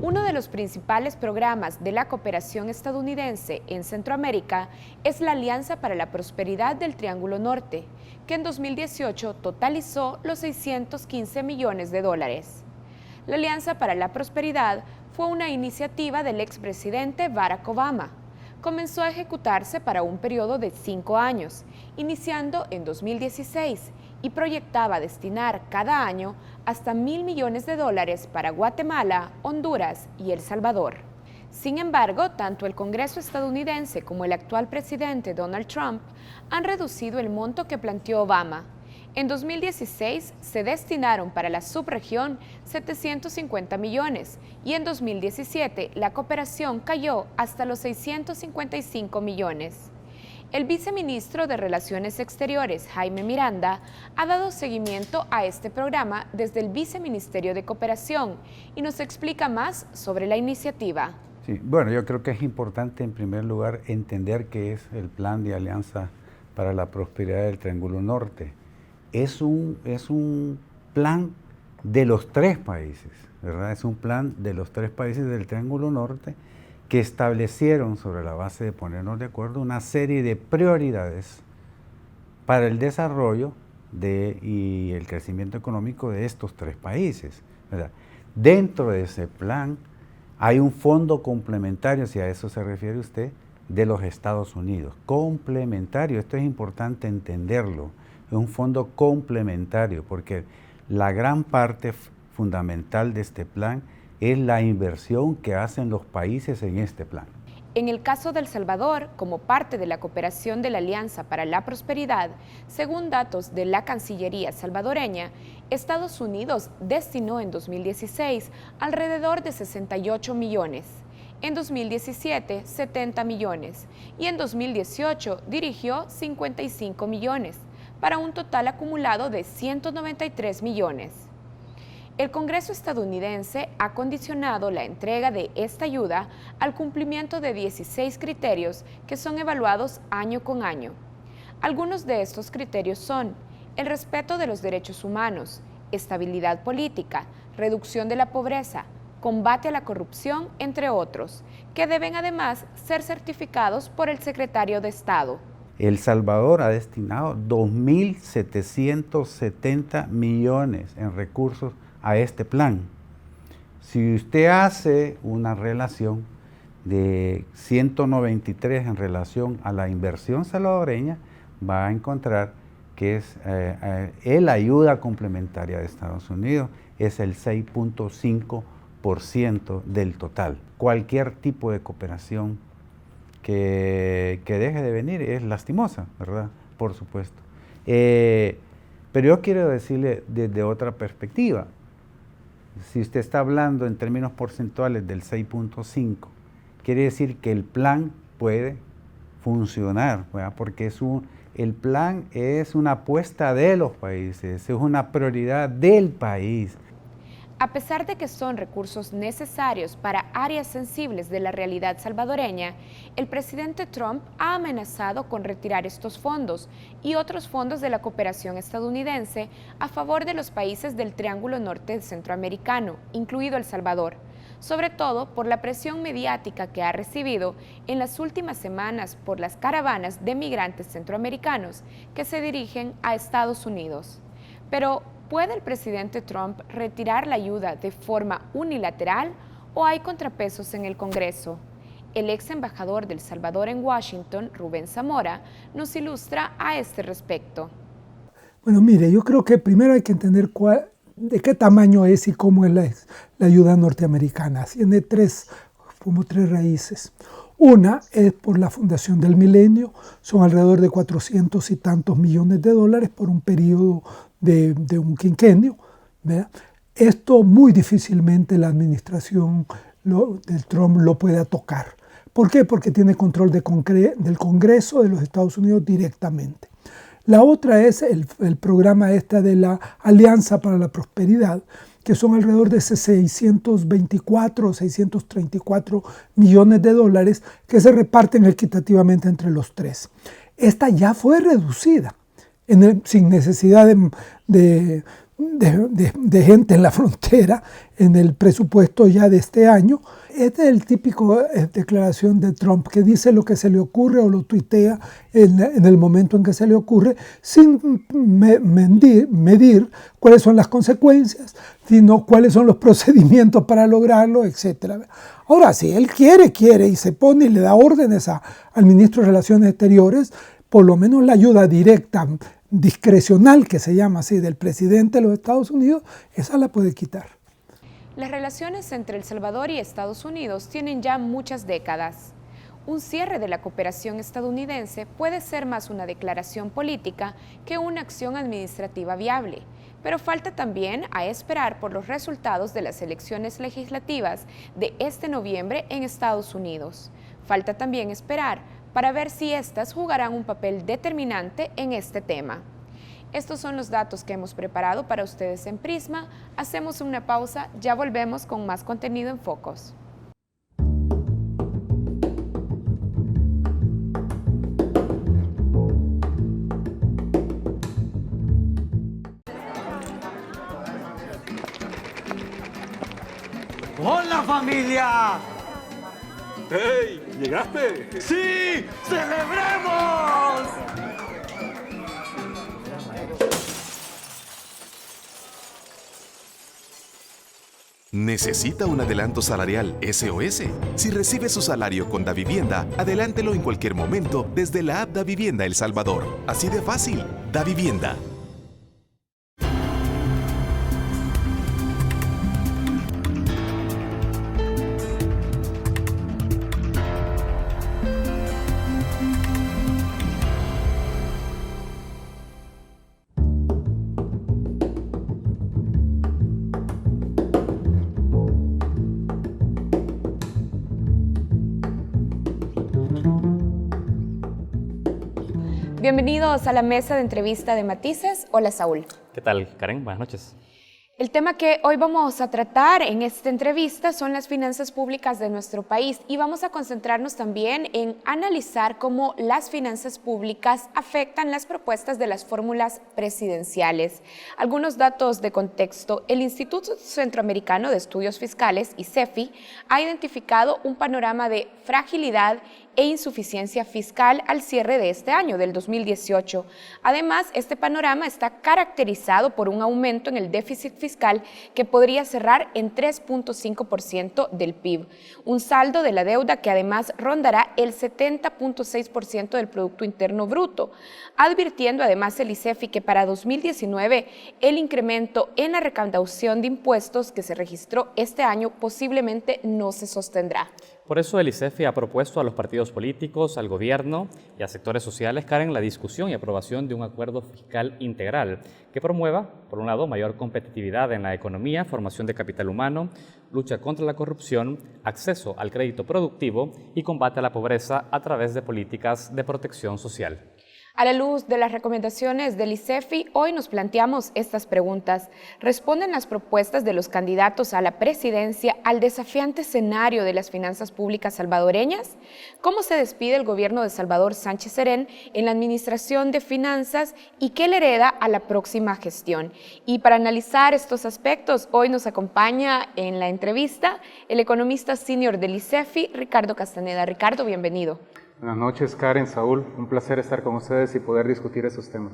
Uno de los principales programas de la cooperación estadounidense en Centroamérica es la Alianza para la Prosperidad del Triángulo Norte, que en 2018 totalizó los 615 millones de dólares. La Alianza para la Prosperidad fue una iniciativa del expresidente Barack Obama. Comenzó a ejecutarse para un periodo de 5 años, iniciando en 2016, y proyectaba destinar cada año hasta $1.000 millones para Guatemala, Honduras y El Salvador. Sin embargo, tanto el Congreso estadounidense como el actual presidente Donald Trump han reducido el monto que planteó Obama. En 2016 se destinaron para la subregión 750 millones y en 2017 la cooperación cayó hasta los 655 millones. El viceministro de Relaciones Exteriores, Jaime Miranda, ha dado seguimiento a este programa desde el Viceministerio de Cooperación y nos explica más sobre la iniciativa. Sí, bueno, yo creo que es importante en primer lugar entender qué es el Plan de Alianza para la Prosperidad del Triángulo Norte. Es un plan de los 3 países, ¿verdad? Es un plan de los 3 países del Triángulo Norte que establecieron, sobre la base de ponernos de acuerdo, una serie de prioridades para el desarrollo y el crecimiento económico de estos 3 países, ¿verdad? Dentro de ese plan hay un fondo complementario, si a eso se refiere usted, de los Estados Unidos. Complementario, esto es importante entenderlo, es un fondo complementario porque la gran parte fundamental de este plan es la inversión que hacen los países en este plan. En el caso de El Salvador, como parte de la cooperación de la Alianza para la Prosperidad, según datos de la Cancillería salvadoreña, Estados Unidos destinó en 2016 alrededor de 68 millones, en 2017 70 millones y en 2018 dirigió 55 millones, para un total acumulado de 193 millones. El Congreso estadounidense ha condicionado la entrega de esta ayuda al cumplimiento de 16 criterios que son evaluados año con año. Algunos de estos criterios son el respeto de los derechos humanos, estabilidad política, reducción de la pobreza, combate a la corrupción, entre otros, que deben además ser certificados por el secretario de Estado. El Salvador ha destinado 2.770 millones en recursos a este plan. Si usted hace una relación de 193 en relación a la inversión salvadoreña, va a encontrar que es la ayuda complementaria de Estados Unidos es el 6.5% del total. Cualquier tipo de cooperación que deje de venir es lastimosa, ¿verdad? Por supuesto. Pero yo quiero decirle desde otra perspectiva. Si usted está hablando en términos porcentuales del 6.5, quiere decir que el plan puede funcionar, ¿verdad? Porque el plan es una apuesta de los países, es una prioridad del país. A pesar de que son recursos necesarios para áreas sensibles de la realidad salvadoreña, el presidente Trump ha amenazado con retirar estos fondos y otros fondos de la cooperación estadounidense a favor de los países del Triángulo Norte Centroamericano, incluido El Salvador, sobre todo por la presión mediática que ha recibido en las últimas semanas por las caravanas de migrantes centroamericanos que se dirigen a Estados Unidos. Pero, ¿puede el presidente Trump retirar la ayuda de forma unilateral o hay contrapesos en el Congreso? El ex embajador de El Salvador en Washington, Rubén Zamora, nos ilustra a este respecto. Bueno, mire, yo creo que primero hay que entender de qué tamaño es y cómo es la ayuda norteamericana. Tiene como tres raíces. Una es por la Fundación del Milenio, son alrededor de 400 y tantos millones de dólares por un periodo de un quinquenio, ¿verdad? Esto muy difícilmente la administración del Trump lo puede tocar. ¿Por qué? Porque tiene control del Congreso de los Estados Unidos directamente. La otra es el programa de la Alianza para la Prosperidad, que son alrededor de 624 o 634 millones de dólares que se reparten equitativamente entre los tres. Esta ya fue reducida sin necesidad de gente en la frontera en el presupuesto ya de este año. Esta es el típico declaración de Trump que dice lo que se le ocurre o lo tuitea en el momento en que se le ocurre sin medir cuáles son las consecuencias, sino cuáles son los procedimientos para lograrlo, etc. Ahora, si él quiere y se pone y le da órdenes al ministro de Relaciones Exteriores, por lo menos la ayuda directa, discrecional, que se llama así, del presidente de los Estados Unidos, esa la puede quitar. Las relaciones entre El Salvador y Estados Unidos tienen ya muchas décadas. Un cierre de la cooperación estadounidense puede ser más una declaración política que una acción administrativa viable, pero falta también a esperar por los resultados de las elecciones legislativas de este noviembre en Estados Unidos. Falta también esperar para ver si éstas jugarán un papel determinante en este tema. Estos son los datos que hemos preparado para ustedes en Prisma. Hacemos una pausa, ya volvemos con más contenido en Focos. ¡Hola, familia! ¡Hey! ¿Llegaste? ¡Sí! ¡Celebremos! ¿Necesita un adelanto salarial SOS? Si recibe su salario con Davivienda, adelántelo en cualquier momento desde la app Davivienda El Salvador. Así de fácil. Davivienda. Bienvenidos a la mesa de entrevista de Matices. Hola, Saúl. ¿Qué tal, Karen? Buenas noches. El tema que hoy vamos a tratar en esta entrevista son las finanzas públicas de nuestro país y vamos a concentrarnos también en analizar cómo las finanzas públicas afectan las propuestas de las fórmulas presidenciales. Algunos datos de contexto. El Instituto Centroamericano de Estudios Fiscales, ICEFI, ha identificado un panorama de fragilidad e insuficiencia fiscal al cierre de este año, del 2018. Además, este panorama está caracterizado por un aumento en el déficit fiscal que podría cerrar en 3.5% del PIB, un saldo de la deuda que además rondará el 70.6% del Producto Interno Bruto, advirtiendo además el ICEFI que para 2019 el incremento en la recaudación de impuestos que se registró este año posiblemente no se sostendrá. Por eso el ICEFI ha propuesto a los partidos políticos, al gobierno y a sectores sociales, Karen, la discusión y aprobación de un acuerdo fiscal integral que promueva, por un lado, mayor competitividad en la economía, formación de capital humano, lucha contra la corrupción, acceso al crédito productivo y combate a la pobreza a través de políticas de protección social. A la luz de las recomendaciones del ICEFI, hoy nos planteamos estas preguntas. ¿Responden las propuestas de los candidatos a la presidencia al desafiante escenario de las finanzas públicas salvadoreñas? ¿Cómo se despide el gobierno de Salvador Sánchez Serén en la administración de finanzas y qué le hereda a la próxima gestión? Y para analizar estos aspectos, hoy nos acompaña en la entrevista el economista senior del ICEFI, Ricardo Castaneda. Ricardo, bienvenido. Buenas noches, Karen, Saúl. Un placer estar con ustedes y poder discutir esos temas.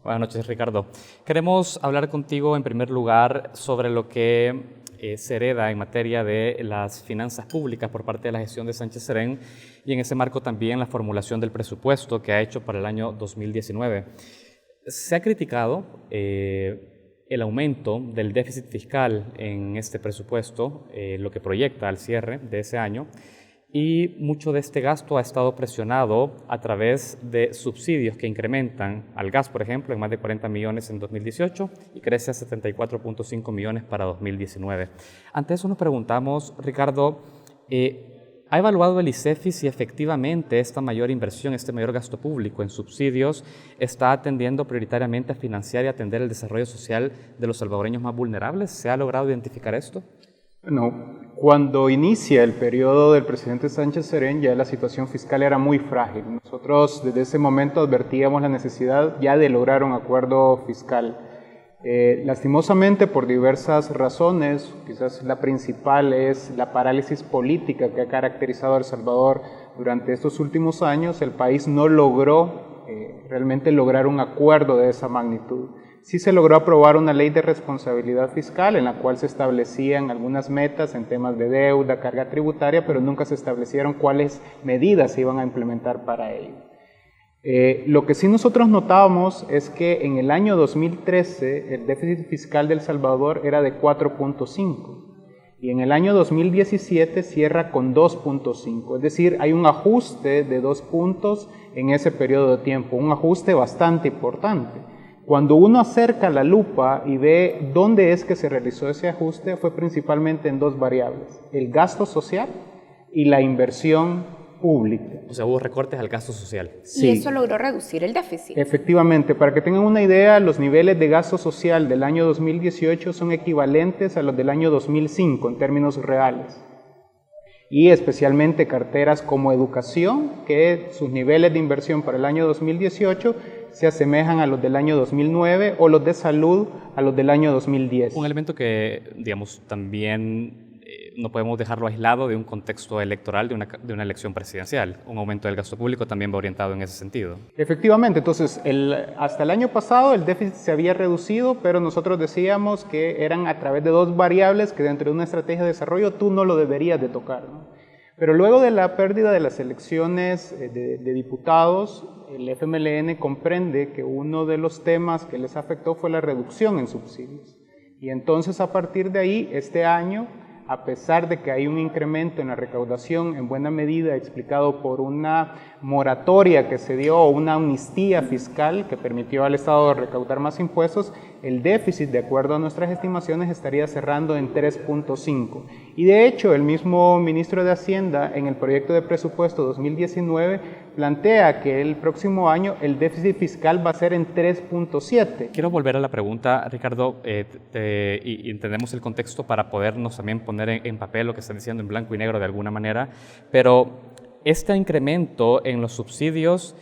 Buenas noches, Ricardo. Queremos hablar contigo en primer lugar sobre lo que se hereda en materia de las finanzas públicas por parte de la gestión de Sánchez Serén y en ese marco también la formulación del presupuesto que ha hecho para el año 2019. Se ha criticado el aumento del déficit fiscal en este presupuesto, lo que proyecta al cierre de ese año, y mucho de este gasto ha estado presionado a través de subsidios que incrementan al gas, por ejemplo, en más de 40 millones en 2018 y crece a 74.5 millones para 2019. Ante eso nos preguntamos, Ricardo, ¿ha evaluado el ICEFI si efectivamente esta mayor inversión, este mayor gasto público en subsidios está atendiendo prioritariamente a financiar y atender el desarrollo social de los salvadoreños más vulnerables? ¿Se ha logrado identificar esto? No, cuando inicia el periodo del presidente Sánchez Serén ya la situación fiscal era muy frágil. Nosotros desde ese momento advertíamos la necesidad ya de lograr un acuerdo fiscal. Lastimosamente, por diversas razones, quizás la principal es la parálisis política que ha caracterizado a El Salvador durante estos últimos años, el país no logró realmente lograr un acuerdo de esa magnitud. Sí se logró aprobar una ley de responsabilidad fiscal en la cual se establecían algunas metas en temas de deuda, carga tributaria, pero nunca se establecieron cuáles medidas se iban a implementar para ello. Lo que sí nosotros notábamos es que en el año 2013 el déficit fiscal de El Salvador era de 4.5 y en el año 2017 cierra con 2.5, es decir, hay un ajuste de 2 puntos en ese periodo de tiempo, un ajuste bastante importante. Cuando uno acerca la lupa y ve dónde es que se realizó ese ajuste, fue principalmente en dos variables, el gasto social y la inversión pública. O sea, hubo recortes al gasto social. Sí. Y eso logró reducir el déficit. Efectivamente, para que tengan una idea, los niveles de gasto social del año 2018 son equivalentes a los del año 2005 en términos reales. Y especialmente carteras como educación, que sus niveles de inversión para el año 2018 se asemejan a los del año 2009 o los de salud a los del año 2010. Un elemento que, digamos, también no podemos dejarlo aislado de un contexto electoral, de una elección presidencial. Un aumento del gasto público también va orientado en ese sentido. Efectivamente, entonces hasta el año pasado el déficit se había reducido, pero nosotros decíamos que eran a través de dos variables que dentro de una estrategia de desarrollo tú no lo deberías de tocar, ¿no? Pero luego de la pérdida de las elecciones de diputados, el FMLN comprende que uno de los temas que les afectó fue la reducción en subsidios. Y entonces a partir de ahí, este año, a pesar de que hay un incremento en la recaudación en buena medida explicado por una moratoria que se dio o una amnistía fiscal que permitió al Estado recaudar más impuestos, el déficit, de acuerdo a nuestras estimaciones, estaría cerrando en 3.5. Y de hecho, el mismo ministro de Hacienda en el proyecto de presupuesto 2019 plantea que el próximo año el déficit fiscal va a ser en 3.7. Quiero volver a la pregunta, Ricardo, y entendemos el contexto para podernos también poner en papel lo que están diciendo en blanco y negro de alguna manera, pero este incremento en los subsidios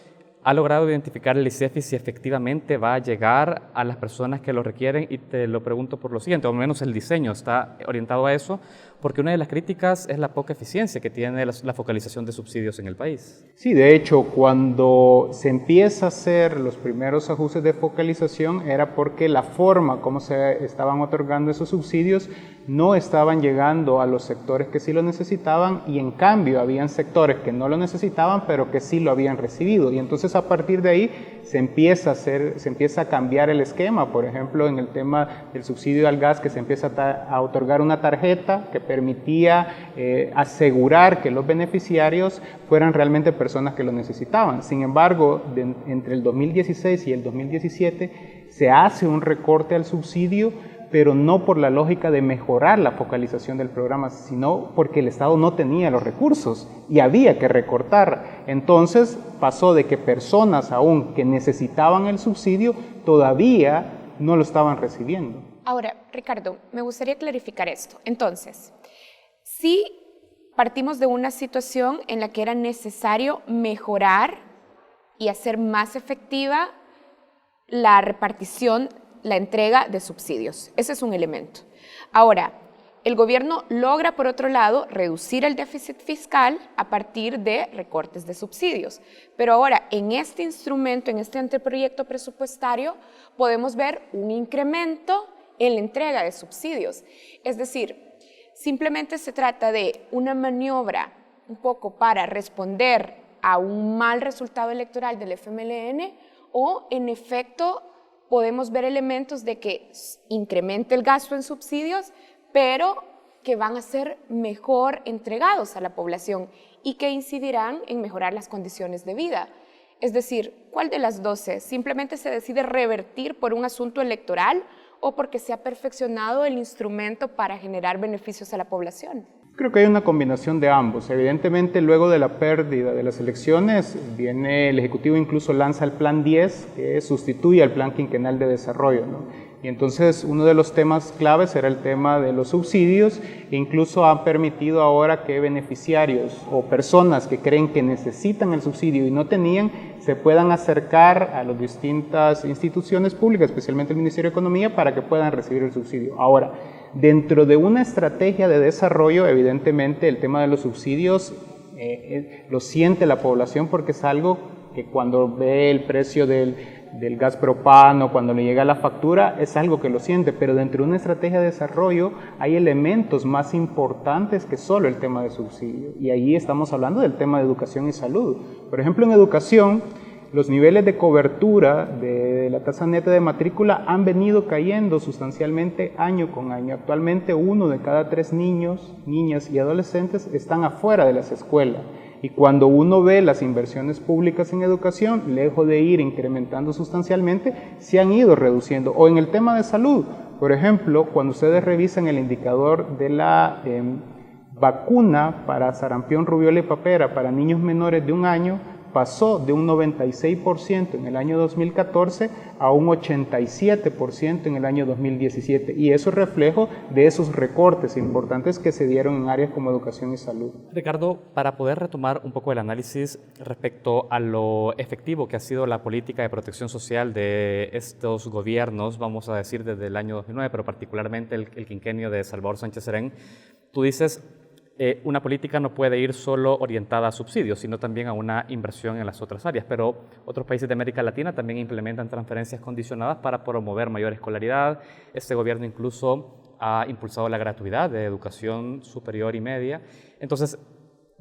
ha logrado identificar el ICEFI si efectivamente va a llegar a las personas que lo requieren, y te lo pregunto por lo siguiente, o al menos el diseño está orientado a eso, porque una de las críticas es la poca eficiencia que tiene la focalización de subsidios en el país. Sí, de hecho, cuando se empieza a hacer los primeros ajustes de focalización era porque la forma como se estaban otorgando esos subsidios no estaban llegando a los sectores que sí lo necesitaban, y en cambio habían sectores que no lo necesitaban pero que sí lo habían recibido, y entonces a partir de ahí se empieza a cambiar el esquema. Por ejemplo, en el tema del subsidio al gas, que se empieza a otorgar una tarjeta que permitía asegurar que los beneficiarios fueran realmente personas que lo necesitaban. Sin embargo, entre el 2016 y el 2017 se hace un recorte al subsidio, pero no por la lógica de mejorar la focalización del programa, sino porque el Estado no tenía los recursos y había que recortar. Entonces pasó de que personas aún que necesitaban el subsidio todavía no lo estaban recibiendo. Ahora, Ricardo, me gustaría clarificar esto. Entonces, sí partimos de una situación en la que era necesario mejorar y hacer más efectiva la repartición, la entrega de subsidios. Ese es un elemento. Ahora, el gobierno logra, por otro lado, reducir el déficit fiscal a partir de recortes de subsidios. Pero ahora, en este instrumento, en este anteproyecto presupuestario, podemos ver un incremento en la entrega de subsidios. Es decir, simplemente se trata de una maniobra un poco para responder a un mal resultado electoral del FMLN, o en efecto podemos ver elementos de que incremente el gasto en subsidios, pero que van a ser mejor entregados a la población y que incidirán en mejorar las condiciones de vida. Es decir, ¿cuál de las 12? ¿Simplemente se decide revertir por un asunto electoral o porque se ha perfeccionado el instrumento para generar beneficios a la población? Creo que hay una combinación de ambos. Evidentemente, luego de la pérdida de las elecciones, viene el Ejecutivo, incluso lanza el Plan 10, que sustituye al Plan Quinquenal de Desarrollo, ¿no? Y entonces uno de los temas claves era el tema de los subsidios, e incluso han permitido ahora que beneficiarios o personas que creen que necesitan el subsidio y no tenían, se puedan acercar a las distintas instituciones públicas, especialmente el Ministerio de Economía, para que puedan recibir el subsidio. Ahora, dentro de una estrategia de desarrollo, evidentemente el tema de los subsidios lo siente la población, porque es algo que cuando ve el precio del gas propano, cuando le llega la factura, es algo que lo siente, pero dentro de una estrategia de desarrollo hay elementos más importantes que solo el tema de subsidio, y ahí estamos hablando del tema de educación y salud. Por ejemplo, en educación, los niveles de cobertura de la tasa neta de matrícula han venido cayendo sustancialmente año con año. Actualmente 1 de cada 3 niños, niñas y adolescentes están afuera de las escuelas. Y cuando uno ve las inversiones públicas en educación, lejos de ir incrementando sustancialmente, se han ido reduciendo. O en el tema de salud, por ejemplo, cuando ustedes revisan el indicador de la vacuna para sarampión, rubiola y papera para niños menores de 1 año, pasó de un 96% en el año 2014 a un 87% en el año 2017. Y eso es reflejo de esos recortes importantes que se dieron en áreas como educación y salud. Ricardo, para poder retomar un poco el análisis respecto a lo efectivo que ha sido la política de protección social de estos gobiernos, vamos a decir desde el año 2009, pero particularmente el quinquenio de Salvador Sánchez Serén, tú dices, una política no puede ir solo orientada a subsidios, sino también a una inversión en las otras áreas, pero otros países de América Latina también implementan transferencias condicionadas para promover mayor escolaridad. Este gobierno incluso ha impulsado la gratuidad de educación superior y media. Entonces,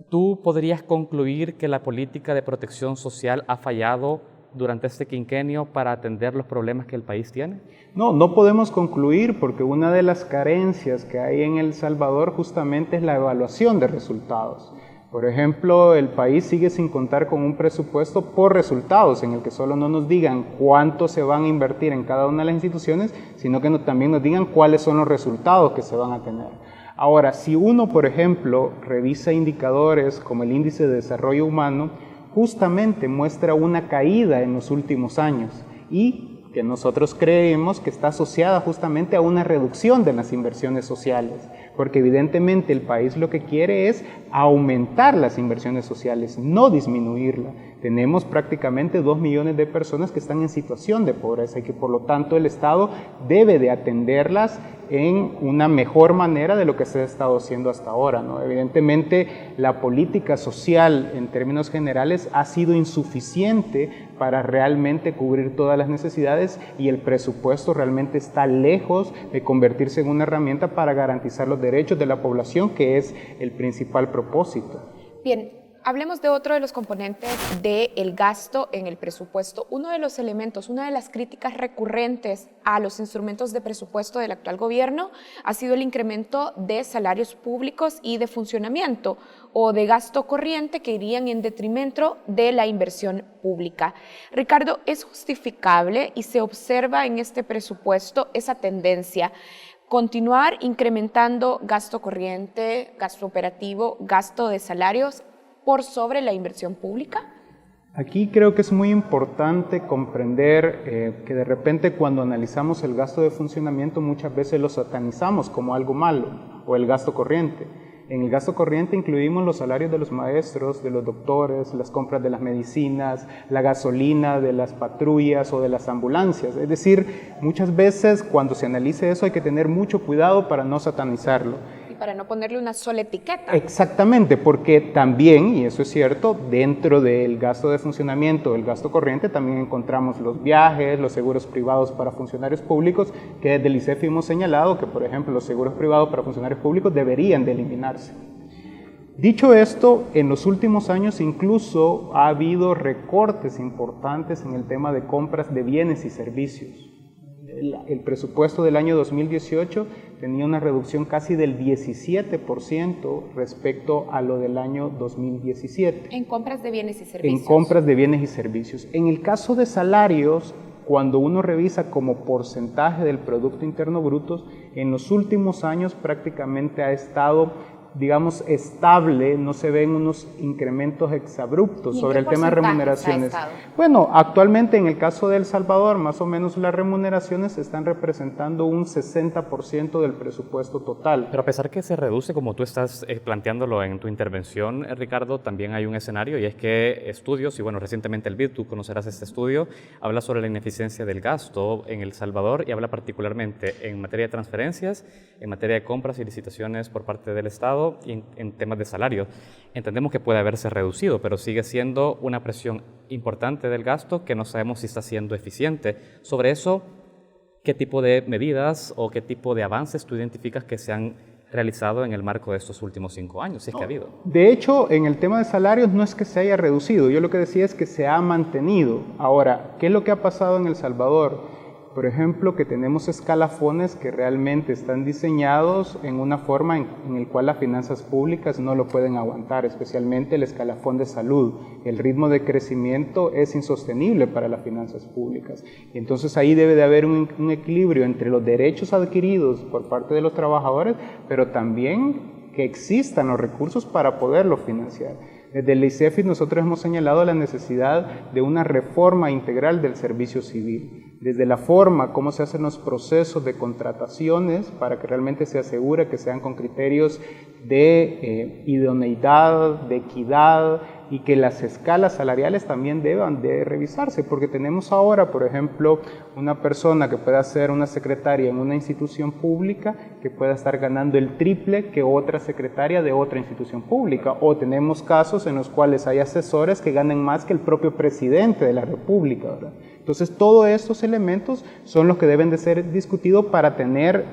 ¿tú podrías concluir que la política de protección social ha fallado durante este quinquenio para atender los problemas que el país tiene? No, no podemos concluir, porque una de las carencias que hay en El Salvador justamente es la evaluación de resultados. Por ejemplo, el país sigue sin contar con un presupuesto por resultados, en el que solo no nos digan cuánto se van a invertir en cada una de las instituciones, sino que también nos digan cuáles son los resultados que se van a tener. Ahora, si uno, por ejemplo, revisa indicadores como el Índice de Desarrollo Humano, justamente muestra una caída en los últimos años, y que nosotros creemos que está asociada justamente a una reducción de las inversiones sociales, porque evidentemente el país lo que quiere es aumentar las inversiones sociales, no disminuirlas. Tenemos prácticamente 2 millones de personas que están en situación de pobreza y que por lo tanto el Estado debe de atenderlas en una mejor manera de lo que se ha estado haciendo hasta ahora, ¿no? Evidentemente la política social en términos generales ha sido insuficiente para realmente cubrir todas las necesidades, y el presupuesto realmente está lejos de convertirse en una herramienta para garantizar los derechos de la población, que es el principal propósito. Bien, Hablemos de otro de los componentes del gasto en el presupuesto. Uno de los elementos, una de las críticas recurrentes a los instrumentos de presupuesto del actual gobierno ha sido el incremento de salarios públicos y de funcionamiento o de gasto corriente que irían en detrimento de la inversión pública. Ricardo, ¿es justificable y se observa en este presupuesto esa tendencia? Continuar incrementando gasto corriente, gasto operativo, gasto de salarios por sobre la inversión pública? Aquí creo que es muy importante comprender que de repente cuando analizamos el gasto de funcionamiento muchas veces lo satanizamos como algo malo o el gasto corriente. En el gasto corriente incluimos los salarios de los maestros, de los doctores, las compras de las medicinas, la gasolina de las patrullas o de las ambulancias. Es decir, muchas veces cuando se analice eso hay que tener mucho cuidado para no satanizarlo. Y para no ponerle una sola etiqueta. Exactamente, porque también, y eso es cierto, dentro del gasto de funcionamiento, el gasto corriente, también encontramos los viajes, los seguros privados para funcionarios públicos, que desde el ICEFI hemos señalado que, por ejemplo, los seguros privados para funcionarios públicos deberían de eliminarse. Dicho esto, en los últimos años incluso ha habido recortes importantes en el tema de compras de bienes y servicios. El presupuesto del año 2018 tenía una reducción casi del 17% respecto a lo del año 2017. En compras de bienes y servicios. En compras de bienes y servicios. En el caso de salarios, cuando uno revisa como porcentaje del Producto Interno Bruto, en los últimos años prácticamente ha estado, digamos, estable, no se ven unos incrementos exabruptos sobre el tema de remuneraciones. Bueno, actualmente en el caso de El Salvador, más o menos las remuneraciones están representando un 60% del presupuesto total. Pero a pesar que se reduce, como tú estás planteándolo en tu intervención, Ricardo, también hay un escenario y es que estudios, y bueno, recientemente el BID, tú conocerás este estudio, habla sobre la ineficiencia del gasto en El Salvador y habla particularmente en materia de transferencias, en materia de compras y licitaciones por parte del Estado, y en temas de salario. Entendemos que puede haberse reducido, pero sigue siendo una presión importante del gasto que no sabemos si está siendo eficiente. Sobre eso, ¿qué tipo de medidas o qué tipo de avances tú identificas que se han realizado en el marco de estos últimos 5 años, si es que ha habido? De hecho, en el tema de salarios no es que se haya reducido, yo lo que decía es que se ha mantenido. Ahora, ¿qué es lo que ha pasado en El Salvador? Por ejemplo, que tenemos escalafones que realmente están diseñados en una forma en la cual las finanzas públicas no lo pueden aguantar, especialmente el escalafón de salud. El ritmo de crecimiento es insostenible para las finanzas públicas. Y entonces ahí debe de haber un equilibrio entre los derechos adquiridos por parte de los trabajadores, pero también que existan los recursos para poderlo financiar. Desde el ICEFI nosotros hemos señalado la necesidad de una reforma integral del servicio civil, desde la forma, cómo se hacen los procesos de contrataciones para que realmente se asegure que sean con criterios de idoneidad, de equidad y que las escalas salariales también deban de revisarse, porque tenemos ahora, por ejemplo, una persona que pueda ser una secretaria en una institución pública que pueda estar ganando el triple que otra secretaria de otra institución pública, o tenemos casos en los cuales hay asesores que ganan más que el propio presidente de la República, ¿verdad? Entonces, todos estos elementos son los que deben de ser discutidos para tener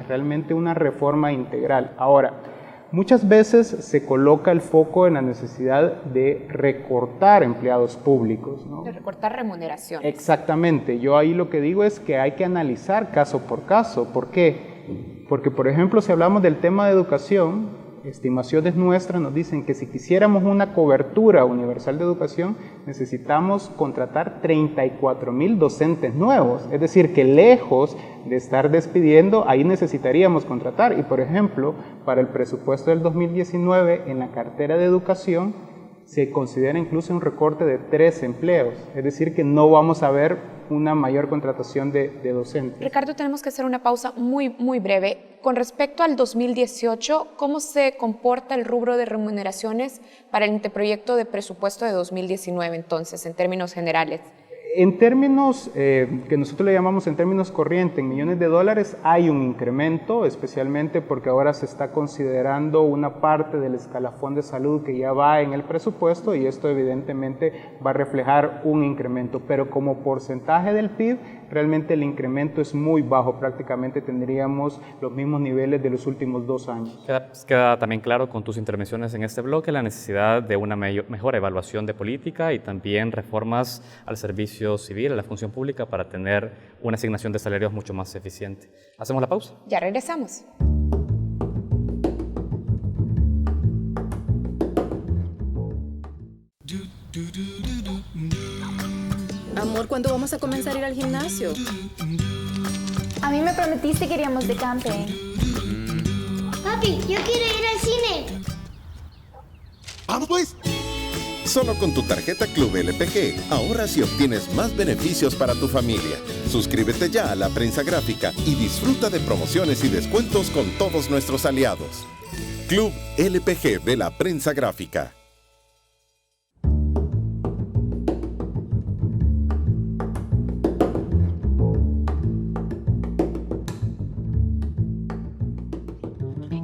realmente una reforma integral. Ahora, muchas veces se coloca el foco en la necesidad de recortar empleados públicos, ¿no? De recortar remuneraciones. Exactamente. Yo ahí lo que digo es que hay que analizar caso por caso. ¿Por qué? Porque, por ejemplo, si hablamos del tema de educación, estimaciones nuestras nos dicen que si quisiéramos una cobertura universal de educación, necesitamos contratar 34,000 docentes nuevos. Es decir, que lejos de estar despidiendo, ahí necesitaríamos contratar. Y, por ejemplo, para el presupuesto del 2019, en la cartera de educación, se considera incluso un recorte de 3 empleos. Es decir, que no vamos a ver una mayor contratación de docentes. Ricardo, tenemos que hacer una pausa muy breve. Con respecto al 2018, ¿cómo se comporta el rubro de remuneraciones para el anteproyecto de presupuesto de 2019, entonces, en términos generales? En términos que nosotros le llamamos en términos corrientes, en millones de dólares, hay un incremento, especialmente porque ahora se está considerando una parte del escalafón de salud que ya va en el presupuesto y esto evidentemente va a reflejar un incremento, pero como porcentaje del PIB realmente el incremento es muy bajo, prácticamente tendríamos los mismos niveles de los últimos 2 años. Queda también claro con tus intervenciones en este bloque la necesidad de una mejor evaluación de política y también reformas al servicio civil, a la función pública para tener una asignación de salarios mucho más eficiente. ¿Hacemos la pausa? Ya regresamos. Amor, ¿cuándo vamos a comenzar a ir al gimnasio? A mí me prometiste que iríamos de camping. Papi, yo quiero ir al cine. ¡Vamos pues! Solo con tu tarjeta Club LPG ahorras y obtienes más beneficios para tu familia. Suscríbete ya a La Prensa Gráfica y disfruta de promociones y descuentos con todos nuestros aliados. Club LPG de La Prensa Gráfica.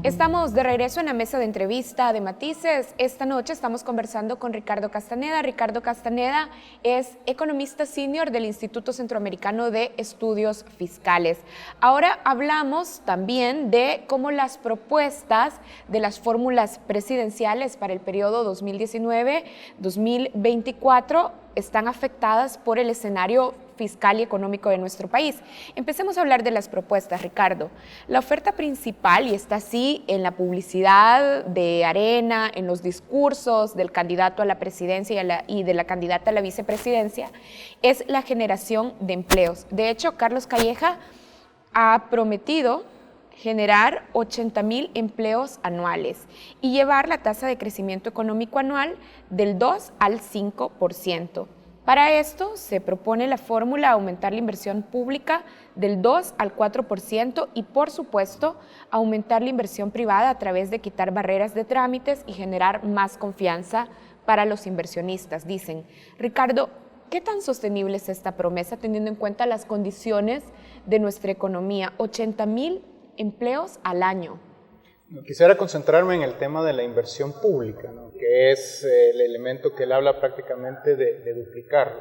Estamos de regreso en la mesa de entrevista de Matices. Esta noche estamos conversando con Ricardo Castaneda. Ricardo Castaneda es economista senior del Instituto Centroamericano de Estudios Fiscales. Ahora hablamos también de cómo las propuestas de las fórmulas presidenciales para el periodo 2019-2024 están afectadas por el escenario fiscal y económico de nuestro país. Empecemos a hablar de las propuestas, Ricardo. La oferta principal, y está así en la publicidad de Arena, en los discursos del candidato a la presidencia y de la candidata a la vicepresidencia, es la generación de empleos. De hecho, Carlos Calleja ha prometido generar 80,000 empleos anuales y llevar la tasa de crecimiento económico anual del 2 al 5%. Para esto se propone la fórmula aumentar la inversión pública del 2 al 4% y, por supuesto, aumentar la inversión privada a través de quitar barreras de trámites y generar más confianza para los inversionistas, dicen. Ricardo, ¿qué tan sostenible es esta promesa teniendo en cuenta las condiciones de nuestra economía? 80,000 empleos al año. Quisiera concentrarme en el tema de la inversión pública, ¿no? Que es el elemento que él habla prácticamente de duplicarlo.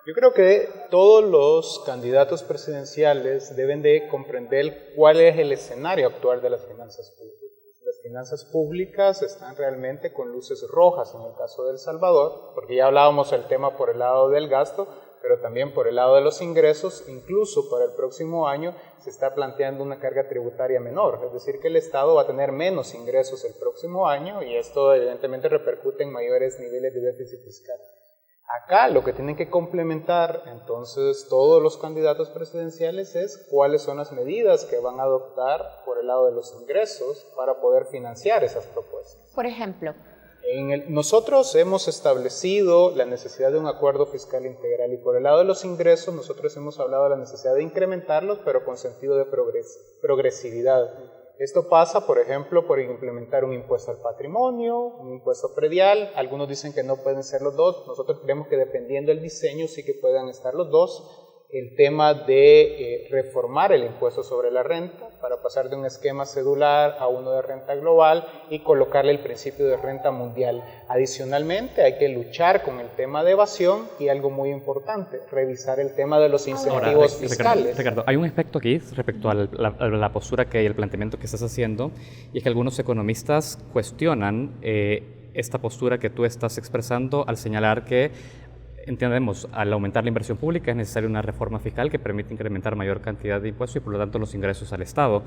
Yo creo que todos los candidatos presidenciales deben de comprender cuál es el escenario actual de las finanzas públicas. Las finanzas públicas están realmente con luces rojas en el caso de El Salvador, porque ya hablábamos del tema por el lado del gasto, pero también por el lado de los ingresos. Incluso para el próximo año se está planteando una carga tributaria menor, es decir, que el Estado va a tener menos ingresos el próximo año y esto evidentemente repercute en mayores niveles de déficit fiscal. Acá lo que tienen que complementar entonces todos los candidatos presidenciales es cuáles son las medidas que van a adoptar por el lado de los ingresos para poder financiar esas propuestas. Por ejemplo, nosotros hemos establecido la necesidad de un acuerdo fiscal integral y por el lado de los ingresos nosotros hemos hablado de la necesidad de incrementarlos pero con sentido de progresividad. Esto pasa, por ejemplo, por implementar un impuesto al patrimonio, un impuesto predial. Algunos dicen que no pueden ser los dos. Nosotros creemos que dependiendo del diseño sí que puedan estar los dos. El tema de reformar el impuesto sobre la renta para pasar de un esquema cedular a uno de renta global y colocarle el principio de renta mundial. Adicionalmente hay que luchar con el tema de evasión y algo muy importante, revisar el tema de los incentivos fiscales. Ricardo, hay un aspecto aquí respecto a la postura y el planteamiento que estás haciendo y es que algunos economistas cuestionan esta postura que tú estás expresando al señalar que entendemos, al aumentar la inversión pública es necesaria una reforma fiscal que permite incrementar mayor cantidad de impuestos y por lo tanto los ingresos al Estado.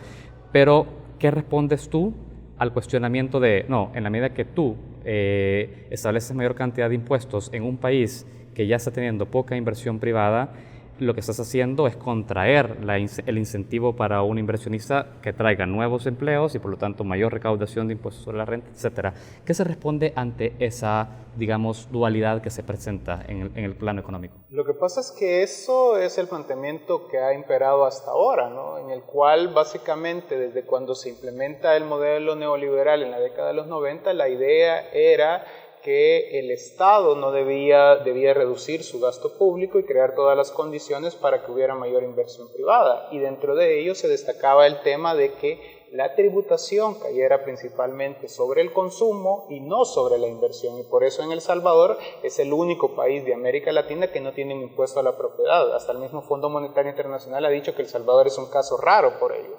Pero, ¿qué respondes tú al cuestionamiento de, no, en la medida que tú estableces mayor cantidad de impuestos en un país que ya está teniendo poca inversión privada, lo que estás haciendo es contraer el incentivo para un inversionista que traiga nuevos empleos y por lo tanto mayor recaudación de impuestos sobre la renta, etcétera? ¿Qué se responde ante esa, digamos, dualidad que se presenta en el plano económico? Lo que pasa es que eso es el planteamiento que ha imperado hasta ahora, ¿no? En el cual básicamente desde cuando se implementa el modelo neoliberal en la década de los 90, la idea era que el Estado no debía reducir su gasto público y crear todas las condiciones para que hubiera mayor inversión privada. Y dentro de ello se destacaba el tema de que la tributación cayera principalmente sobre el consumo y no sobre la inversión. Y por eso en El Salvador es el único país de América Latina que no tiene un impuesto a la propiedad. Hasta el mismo Fondo Monetario Internacional ha dicho que El Salvador es un caso raro por ello.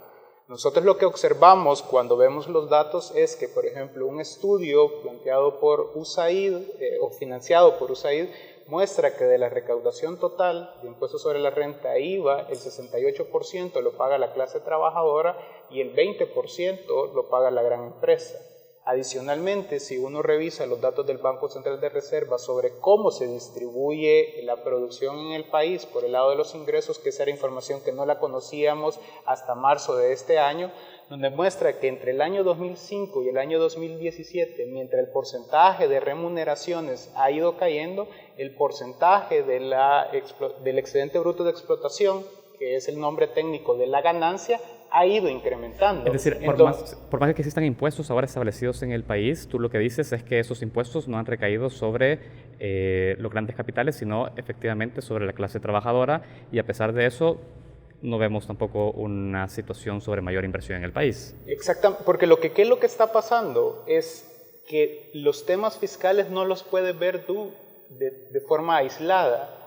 Nosotros lo que observamos cuando vemos los datos es que, por ejemplo, un estudio planteado por USAID o financiado por USAID muestra que de la recaudación total de impuestos sobre la renta IVA, el 68% lo paga la clase trabajadora y el 20% lo paga la gran empresa. Adicionalmente, si uno revisa los datos del Banco Central de Reserva sobre cómo se distribuye la producción en el país por el lado de los ingresos, que esa era información que no la conocíamos hasta marzo de este año, donde muestra que entre el año 2005 y el año 2017, mientras el porcentaje de remuneraciones ha ido cayendo, el porcentaje del excedente bruto de explotación, que es el nombre técnico de la ganancia, ha ido incrementando. Es decir, por más que existan impuestos ahora establecidos en el país, tú lo que dices es que esos impuestos no han recaído sobre los grandes capitales, sino efectivamente sobre la clase trabajadora, y a pesar de eso no vemos tampoco una situación sobre mayor inversión en el país. Exactamente, porque ¿qué es lo que está pasando? Es que los temas fiscales no los puedes ver tú de forma aislada.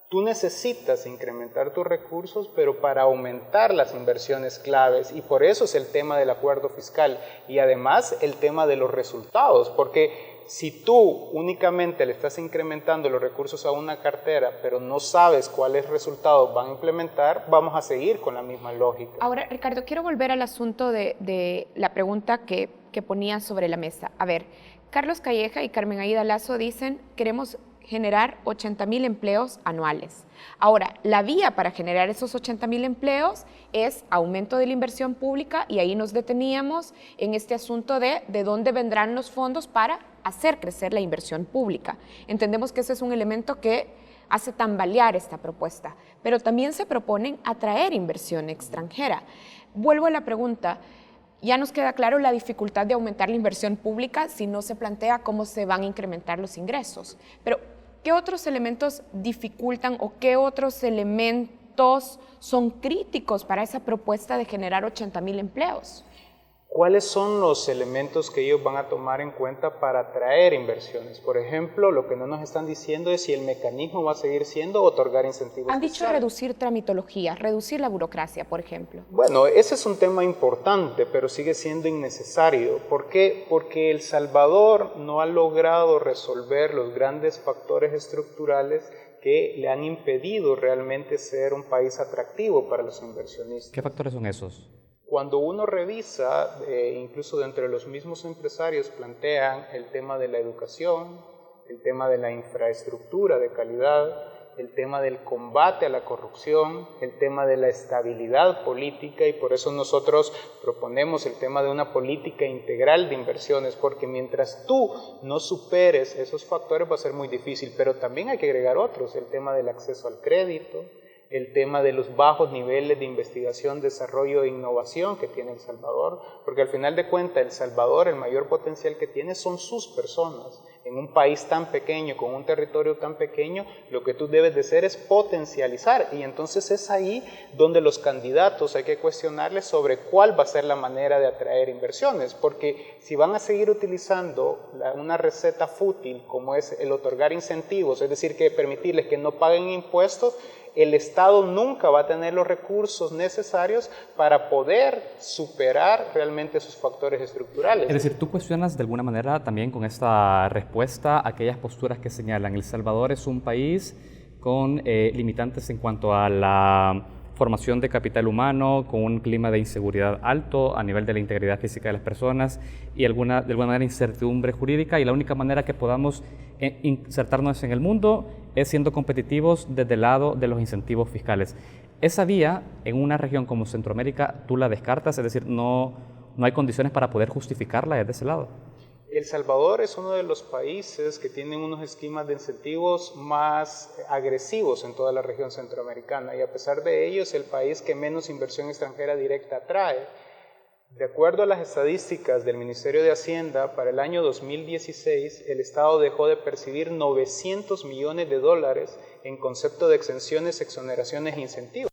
Tú necesitas incrementar tus recursos, pero para aumentar las inversiones claves, y por eso es el tema del acuerdo fiscal y además el tema de los resultados, porque si tú únicamente le estás incrementando los recursos a una cartera, pero no sabes cuáles resultados van a implementar, vamos a seguir con la misma lógica. Ahora, Ricardo, quiero volver al asunto de la pregunta que ponía sobre la mesa. A ver, Carlos Calleja y Carmen Aida Lazo dicen, queremos generar 80,000 empleos anuales. Ahora, la vía para generar esos 80,000 empleos es aumento de la inversión pública, y ahí nos deteníamos en este asunto de dónde vendrán los fondos para hacer crecer la inversión pública. Entendemos que ese es un elemento que hace tambalear esta propuesta, pero también se proponen atraer inversión extranjera. Vuelvo a la pregunta. Ya nos queda claro la dificultad de aumentar la inversión pública si no se plantea cómo se van a incrementar los ingresos. Pero, ¿qué otros elementos dificultan o qué otros elementos son críticos para esa propuesta de generar 80,000 empleos? ¿Cuáles son los elementos que ellos van a tomar en cuenta para atraer inversiones? Por ejemplo, lo que no nos están diciendo es si el mecanismo va a seguir siendo otorgar incentivos. Han dicho reducir tramitología, reducir la burocracia, por ejemplo. Bueno, ese es un tema importante, pero sigue siendo innecesario. ¿Por qué? Porque El Salvador no ha logrado resolver los grandes factores estructurales que le han impedido realmente ser un país atractivo para los inversionistas. ¿Qué factores son esos? Cuando uno revisa, incluso dentro de los mismos empresarios plantean el tema de la educación, el tema de la infraestructura de calidad, el tema del combate a la corrupción, el tema de la estabilidad política, y por eso nosotros proponemos el tema de una política integral de inversiones, porque mientras tú no superes esos factores va a ser muy difícil, pero también hay que agregar otros, el tema del acceso al crédito, el tema de los bajos niveles de investigación, desarrollo e innovación que tiene El Salvador, porque al final de cuentas El Salvador, el mayor potencial que tiene son sus personas. En un país tan pequeño, con un territorio tan pequeño, lo que tú debes de hacer es potencializar, y entonces es ahí donde los candidatos hay que cuestionarles sobre cuál va a ser la manera de atraer inversiones, porque si van a seguir utilizando una receta fútil como es el otorgar incentivos, es decir, que permitirles que no paguen impuestos, el Estado nunca va a tener los recursos necesarios para poder superar realmente sus factores estructurales. Es decir, tú cuestionas de alguna manera también con esta respuesta aquellas posturas que señalan El Salvador es un país con limitantes en cuanto a la formación de capital humano, con un clima de inseguridad alto a nivel de la integridad física de las personas y de alguna manera incertidumbre jurídica, y la única manera que podamos insertarnos en el mundo es siendo competitivos desde el lado de los incentivos fiscales. Esa vía en una región como Centroamérica, ¿tú la descartas? Es decir, no hay condiciones para poder justificarla desde ese lado. El Salvador es uno de los países que tienen unos esquemas de incentivos más agresivos en toda la región centroamericana, y a pesar de ello es el país que menos inversión extranjera directa atrae. De acuerdo a las estadísticas del Ministerio de Hacienda, para el año 2016 el Estado dejó de percibir $900 millones en concepto de exenciones, exoneraciones e incentivos.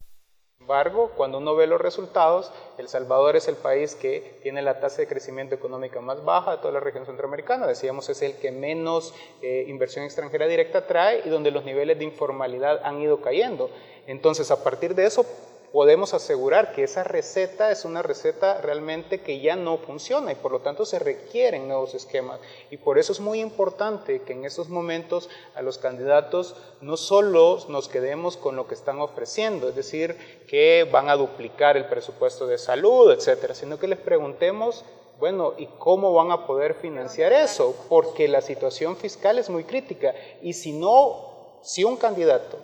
Sin embargo, cuando uno ve los resultados, El Salvador es el país que tiene la tasa de crecimiento económica más baja de toda la región centroamericana. Decíamos, es el que menos inversión extranjera directa trae y donde los niveles de informalidad han ido cayendo. Entonces, a partir de eso, podemos asegurar que esa receta es una receta realmente que ya no funciona y por lo tanto se requieren nuevos esquemas. Y por eso es muy importante que en estos momentos a los candidatos no solo nos quedemos con lo que están ofreciendo, es decir, que van a duplicar el presupuesto de salud, etcétera, sino que les preguntemos, bueno, ¿y cómo van a poder financiar eso? Porque la situación fiscal es muy crítica y si un candidato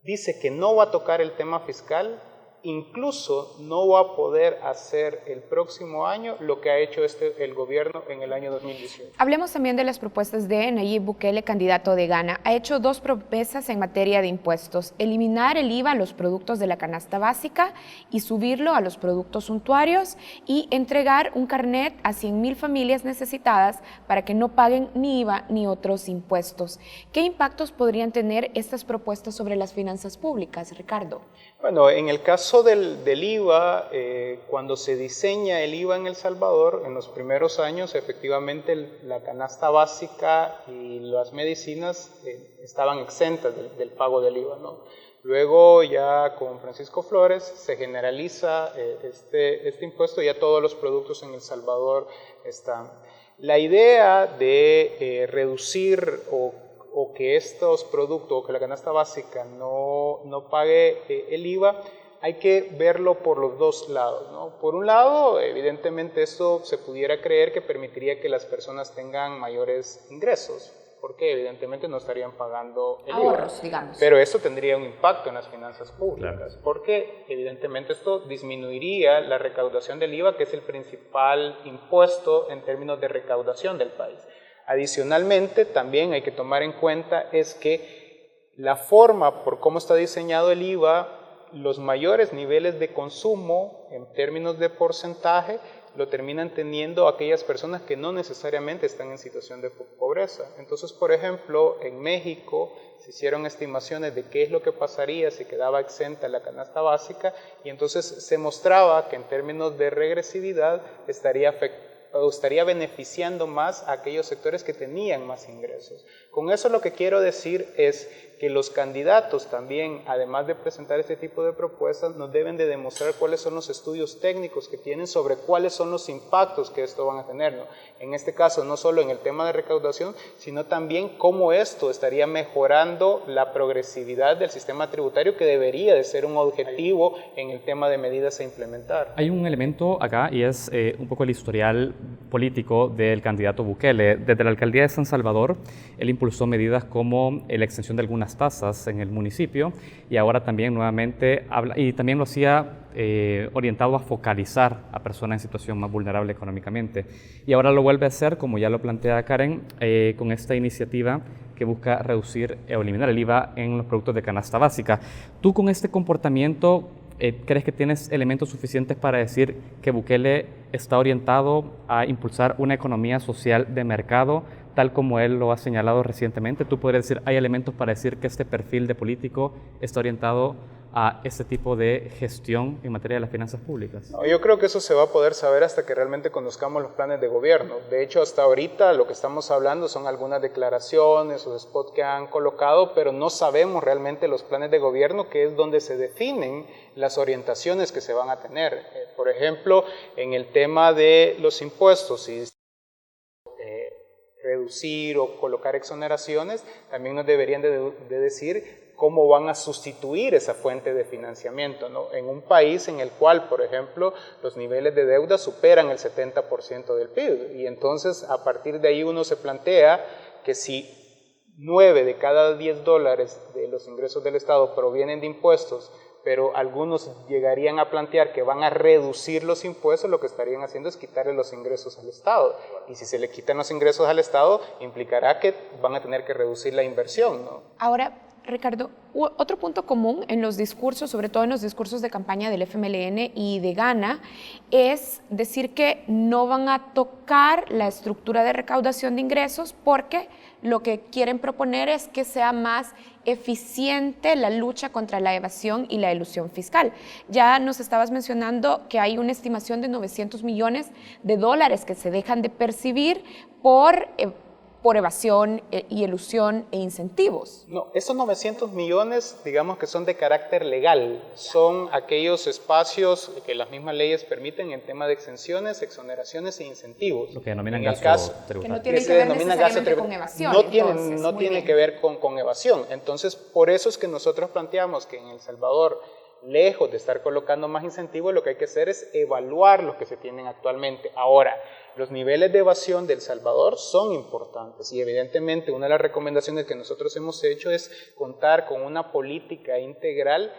dice que no va a tocar el tema fiscal, incluso no va a poder hacer el próximo año lo que ha hecho el gobierno en el año 2018. Hablemos también de las propuestas de Nayib Bukele, candidato de Ghana. Ha hecho 2 promesas en materia de impuestos: eliminar el IVA a los productos de la canasta básica y subirlo a los productos suntuarios, y entregar un carnet a 100,000 familias necesitadas para que no paguen ni IVA ni otros impuestos. ¿Qué impactos podrían tener estas propuestas sobre las finanzas públicas, Ricardo? Bueno, en el caso del IVA, cuando se diseña el IVA en El Salvador, en los primeros años, efectivamente la canasta básica y las medicinas estaban exentas del pago del IVA, ¿no? Luego ya con Francisco Flores se generaliza este impuesto y ya todos los productos en El Salvador están. La idea de reducir o que estos productos, o que la canasta básica no pague el IVA, hay que verlo por los dos lados, ¿no? Por un lado, evidentemente esto se pudiera creer que permitiría que las personas tengan mayores ingresos, porque evidentemente no estarían pagando el ahorros, IVA. digamos. Pero esto tendría un impacto en las finanzas públicas, porque evidentemente esto disminuiría la recaudación del IVA, que es el principal impuesto en términos de recaudación del país. Adicionalmente, también hay que tomar en cuenta es que la forma por cómo está diseñado el IVA, los mayores niveles de consumo en términos de porcentaje lo terminan teniendo aquellas personas que no necesariamente están en situación de pobreza. Entonces, por ejemplo, en México se hicieron estimaciones de qué es lo que pasaría si quedaba exenta la canasta básica y entonces se mostraba que en términos de regresividad estaría beneficiando más a aquellos sectores que tenían más ingresos. Con eso lo que quiero decir es que los candidatos también, además de presentar este tipo de propuestas, nos deben de demostrar cuáles son los estudios técnicos que tienen sobre cuáles son los impactos que esto van a tener, ¿no? En este caso, no solo en el tema de recaudación, sino también cómo esto estaría mejorando la progresividad del sistema tributario, que debería de ser un objetivo en el tema de medidas a implementar. Hay un elemento acá y es un poco el historial político del candidato Bukele. Desde la alcaldía de San Salvador, él impulsó medidas como la extensión de algunas tasas en el municipio y ahora también nuevamente y también lo hacía orientado a focalizar a personas en situación más vulnerable económicamente. Y ahora lo vuelve a hacer, como ya lo plantea Karen, con esta iniciativa que busca reducir o eliminar el IVA en los productos de canasta básica. ¿Tú con este comportamiento crees que tienes elementos suficientes para decir que Bukele está orientado a impulsar una economía social de mercado, tal como él lo ha señalado recientemente? ¿Tú podrías decir, hay elementos para decir que este perfil de político está orientado a este tipo de gestión en materia de las finanzas públicas? No, yo creo que eso se va a poder saber hasta que realmente conozcamos los planes de gobierno. De hecho, hasta ahorita lo que estamos hablando son algunas declaraciones o spots que han colocado, pero no sabemos realmente los planes de gobierno, que es donde se definen las orientaciones que se van a tener. Por ejemplo, en el tema de los impuestos, si reducir o colocar exoneraciones, también nos deberían de decir cómo van a sustituir esa fuente de financiamiento, ¿no? En un país en el cual, por ejemplo, los niveles de deuda superan el 70% del PIB, y entonces a partir de ahí uno se plantea que si 9 de cada 10 dólares de los ingresos del Estado provienen de impuestos, pero algunos llegarían a plantear que van a reducir los impuestos, lo que estarían haciendo es quitarle los ingresos al Estado. Y si se le quitan los ingresos al Estado, implicará que van a tener que reducir la inversión, ¿no? Ahora, Ricardo, otro punto común en los discursos, sobre todo en los discursos de campaña del FMLN y de Ghana, es decir que no van a tocar la estructura de recaudación de ingresos porque lo que quieren proponer es que sea más eficiente la lucha contra la evasión y la elusión fiscal. Ya nos estabas mencionando que hay una estimación de $900 millones que se dejan de percibir por evasión y elusión e incentivos. No, esos 900 millones, digamos que son de carácter legal, son aquellos espacios que las mismas leyes permiten en tema de exenciones, exoneraciones e incentivos. Lo que denominan gasto tributario. Que no tienen que ver necesariamente con evasión. No tiene que ver con evasión. Entonces, por eso es que nosotros planteamos que en El Salvador, lejos de estar colocando más incentivos, lo que hay que hacer es evaluar los que se tienen actualmente. Ahora, los niveles de evasión de El Salvador son importantes y evidentemente una de las recomendaciones que nosotros hemos hecho es contar con una política integral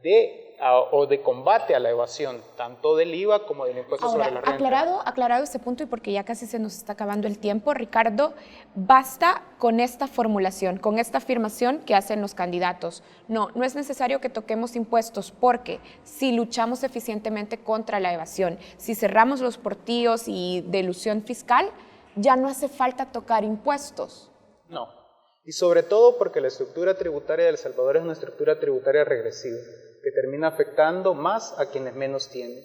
de combate a la evasión, tanto del IVA como del impuesto sobre la renta. Aclarado este punto y porque ya casi se nos está acabando el tiempo, Ricardo, basta con esta formulación, con esta afirmación que hacen los candidatos. No es necesario que toquemos impuestos porque si luchamos eficientemente contra la evasión, si cerramos los portillos y de elusión fiscal, ya no hace falta tocar impuestos. No, y sobre todo porque la estructura tributaria de El Salvador es una estructura tributaria regresiva, que termina afectando más a quienes menos tienen.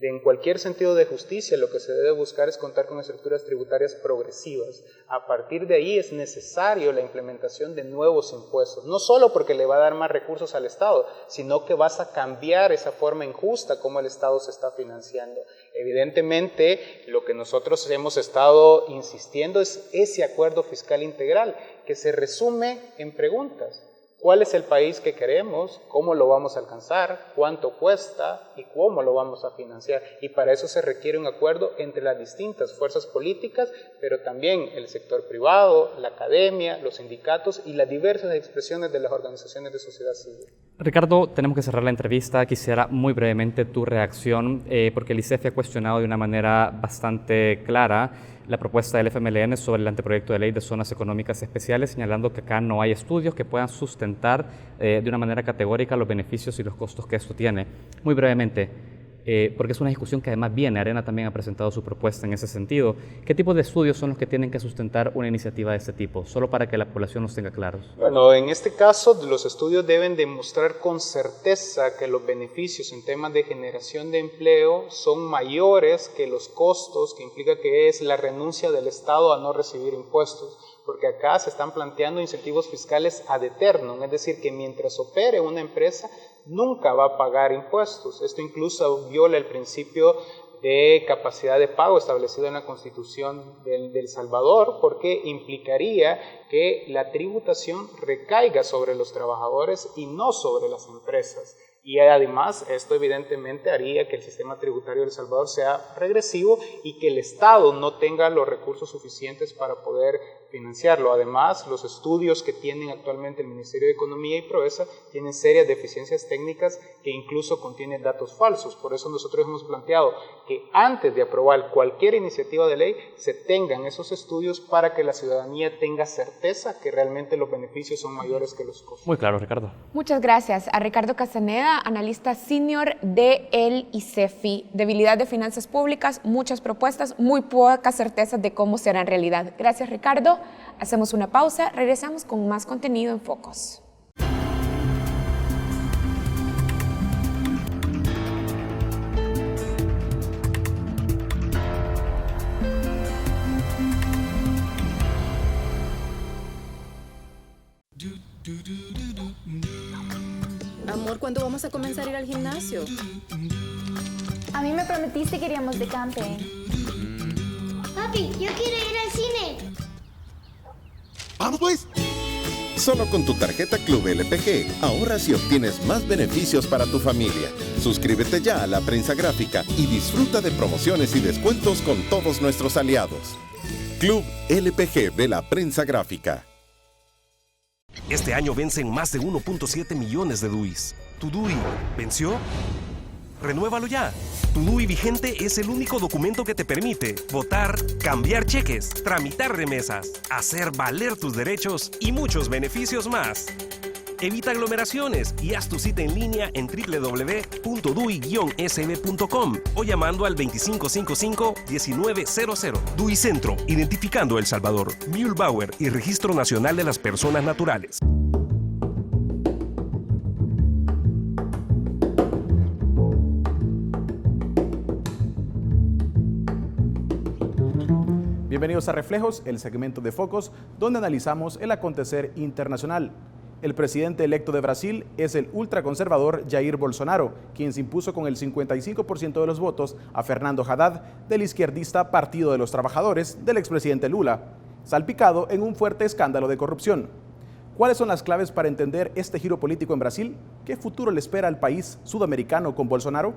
En cualquier sentido de justicia, lo que se debe buscar es contar con estructuras tributarias progresivas. A partir de ahí es necesario la implementación de nuevos impuestos, no solo porque le va a dar más recursos al Estado, sino que vas a cambiar esa forma injusta como el Estado se está financiando. Evidentemente, lo que nosotros hemos estado insistiendo es ese acuerdo fiscal integral, que se resume en preguntas. ¿Cuál es el país que queremos? ¿Cómo lo vamos a alcanzar? ¿Cuánto cuesta? ¿Y cómo lo vamos a financiar? Y para eso se requiere un acuerdo entre las distintas fuerzas políticas, pero también el sector privado, la academia, los sindicatos y las diversas expresiones de las organizaciones de sociedad civil. Ricardo, tenemos que cerrar la entrevista. Quisiera muy brevemente tu reacción, porque el ICEFI ha cuestionado de una manera bastante clara la propuesta del FMLN sobre el anteproyecto de ley de zonas económicas especiales, señalando que acá no hay estudios que puedan sustentar de una manera categórica los beneficios y los costos que esto tiene. Muy brevemente, porque es una discusión que además viene, Arena también ha presentado su propuesta en ese sentido. ¿Qué tipo de estudios son los que tienen que sustentar una iniciativa de este tipo? Solo para que la población los tenga claros. Bueno, en este caso los estudios deben demostrar con certeza que los beneficios en temas de generación de empleo son mayores que los costos que implica que es la renuncia del Estado a no recibir impuestos. Porque acá se están planteando incentivos fiscales ad eternum, es decir, que mientras opere una empresa nunca va a pagar impuestos. Esto incluso viola el principio de capacidad de pago establecido en la Constitución de El Salvador, porque implicaría que la tributación recaiga sobre los trabajadores y no sobre las empresas. Y además, esto evidentemente haría que el sistema tributario de El Salvador sea regresivo y que el Estado no tenga los recursos suficientes para poder financiarlo. Además, los estudios que tienen actualmente el Ministerio de Economía y Proesa tienen serias deficiencias técnicas que incluso contienen datos falsos. Por eso nosotros hemos planteado que antes de aprobar cualquier iniciativa de ley se tengan esos estudios para que la ciudadanía tenga certeza que realmente los beneficios son mayores que los costos. Muy claro, Ricardo. Muchas gracias a Ricardo Castaneda, analista senior de el ICEFI. Debilidad de finanzas públicas, muchas propuestas, muy pocas certezas de cómo será en realidad. Gracias, Ricardo. Hacemos una pausa, regresamos con más contenido en Focos. Amor, ¿cuándo vamos a comenzar a ir al gimnasio? A mí me prometiste que iríamos de camping. Papi, yo quiero ir al cine. ¡Vamos pues! Solo con tu tarjeta Club LPG ahorras y obtienes más beneficios para tu familia. Suscríbete ya a la prensa gráfica y disfruta de promociones y descuentos con todos nuestros aliados. Club LPG de la prensa gráfica. Este año vencen más de 1.7 millones de DUIs. ¿Tu DUI venció? Renuévalo ya. Tu DUI vigente es el único documento que te permite votar, cambiar cheques, tramitar remesas, hacer valer tus derechos y muchos beneficios más. Evita aglomeraciones y haz tu cita en línea en www.dui-sb.com o llamando al 2555-1900. DUI Centro, identificando El Salvador, Mühlbauer y Registro Nacional de las Personas Naturales. Bienvenidos a Reflejos, el segmento de Focos, donde analizamos el acontecer internacional. El presidente electo de Brasil es el ultraconservador Jair Bolsonaro, quien se impuso con el 55% de los votos a Fernando Haddad, del izquierdista Partido de los Trabajadores del expresidente Lula, salpicado en un fuerte escándalo de corrupción. ¿Cuáles son las claves para entender este giro político en Brasil? ¿Qué futuro le espera al país sudamericano con Bolsonaro?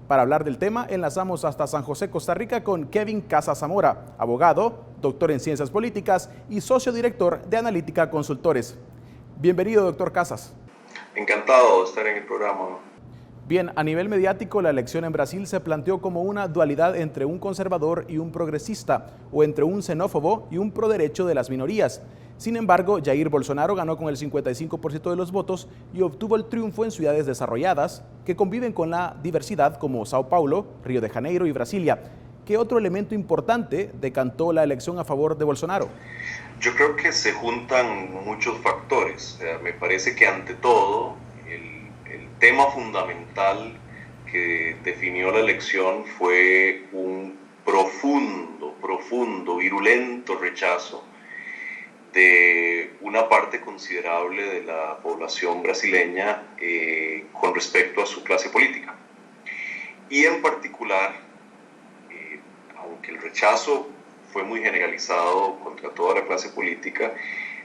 Para hablar del tema, enlazamos hasta San José, Costa Rica, con Kevin Casas Zamora, abogado, doctor en Ciencias Políticas y socio director de Analítica Consultores. Bienvenido, doctor Casas. Encantado de estar en el programa. Bien, a nivel mediático, la elección en Brasil se planteó como una dualidad entre un conservador y un progresista, o entre un xenófobo y un proderecho de las minorías. Sin embargo, Jair Bolsonaro ganó con el 55% de los votos y obtuvo el triunfo en ciudades desarrolladas que conviven con la diversidad como Sao Paulo, Río de Janeiro y Brasilia. ¿Qué otro elemento importante decantó la elección a favor de Bolsonaro? Yo creo que se juntan muchos factores. Me parece que ante todo el tema fundamental que definió la elección fue un profundo, virulento rechazo de una parte considerable de la población brasileña con respecto a su clase política. Y en particular, aunque el rechazo fue muy generalizado contra toda la clase política,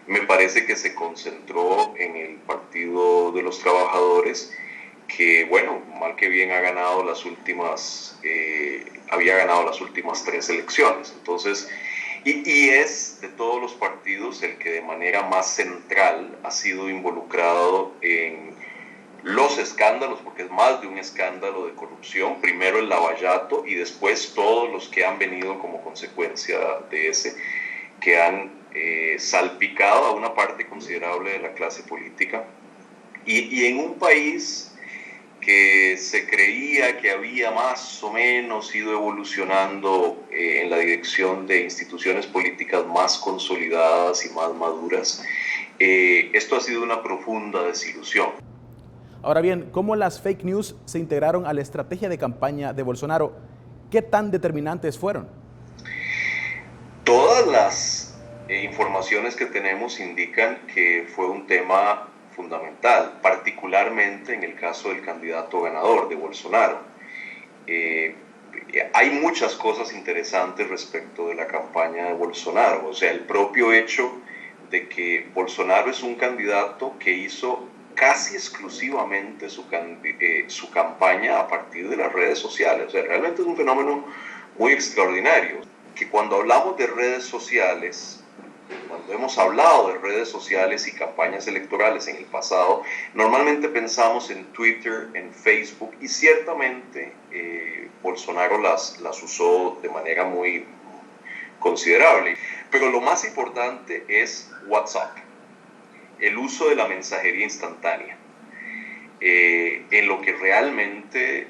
me parece que se concentró en el Partido de los Trabajadores, que, bueno, mal que bien había ganado las últimas 3 elecciones. Entonces, y es de todos los partidos el que de manera más central ha sido involucrado en los escándalos, porque es más de un escándalo de corrupción, primero el Lava-Jato y después todos los que han venido como consecuencia de ese, que han salpicado a una parte considerable de la clase política. Y en un país que se creía que había más o menos ido evolucionando en la dirección de instituciones políticas más consolidadas y más maduras, esto ha sido una profunda desilusión. Ahora bien, ¿cómo las fake news se integraron a la estrategia de campaña de Bolsonaro? ¿Qué tan determinantes fueron? Todas las informaciones que tenemos indican que fue un tema fundamental, particularmente en el caso del candidato ganador de Bolsonaro. Hay muchas cosas interesantes respecto de la campaña de Bolsonaro, o sea, el propio hecho de que Bolsonaro es un candidato que hizo casi exclusivamente su campaña a partir de las redes sociales. O sea, realmente es un fenómeno muy extraordinario, que cuando hablamos de redes sociales, cuando hemos hablado de redes sociales y campañas electorales en el pasado, normalmente pensamos en Twitter, en Facebook, y ciertamente Bolsonaro las usó de manera muy considerable. Pero lo más importante es WhatsApp, el uso de la mensajería instantánea, en lo que realmente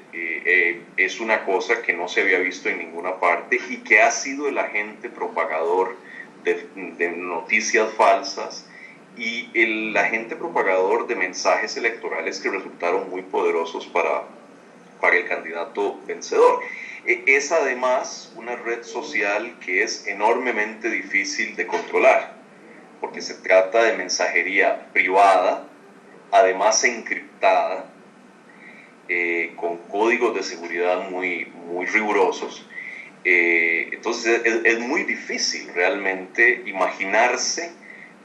es una cosa que no se había visto en ninguna parte y que ha sido el agente propagador de noticias falsas y el agente propagador de mensajes electorales que resultaron muy poderosos para el candidato vencedor. Es además una red social que es enormemente difícil de controlar, porque se trata de mensajería privada, además encriptada, con códigos de seguridad muy rigurosos. Entonces es muy difícil realmente imaginarse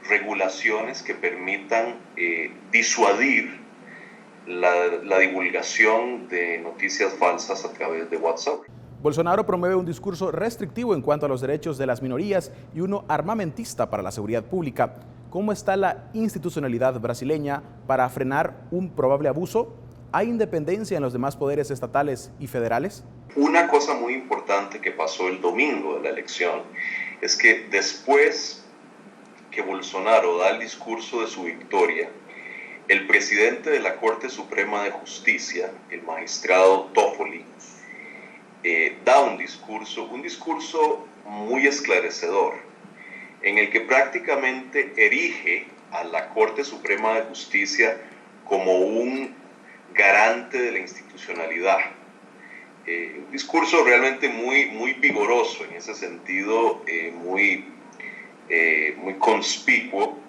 regulaciones que permitan disuadir la divulgación de noticias falsas a través de WhatsApp. Bolsonaro promueve un discurso restrictivo en cuanto a los derechos de las minorías y uno armamentista para la seguridad pública. ¿Cómo está la institucionalidad brasileña para frenar un probable abuso? ¿Hay independencia en los demás poderes estatales y federales? Una cosa muy importante que pasó el domingo de la elección es que después que Bolsonaro da el discurso de su victoria, el presidente de la Corte Suprema de Justicia, el magistrado Toffoli, da un discurso muy esclarecedor, en el que prácticamente erige a la Corte Suprema de Justicia como un garante de la institucionalidad. Un discurso realmente muy vigoroso, en ese sentido, muy conspicuo,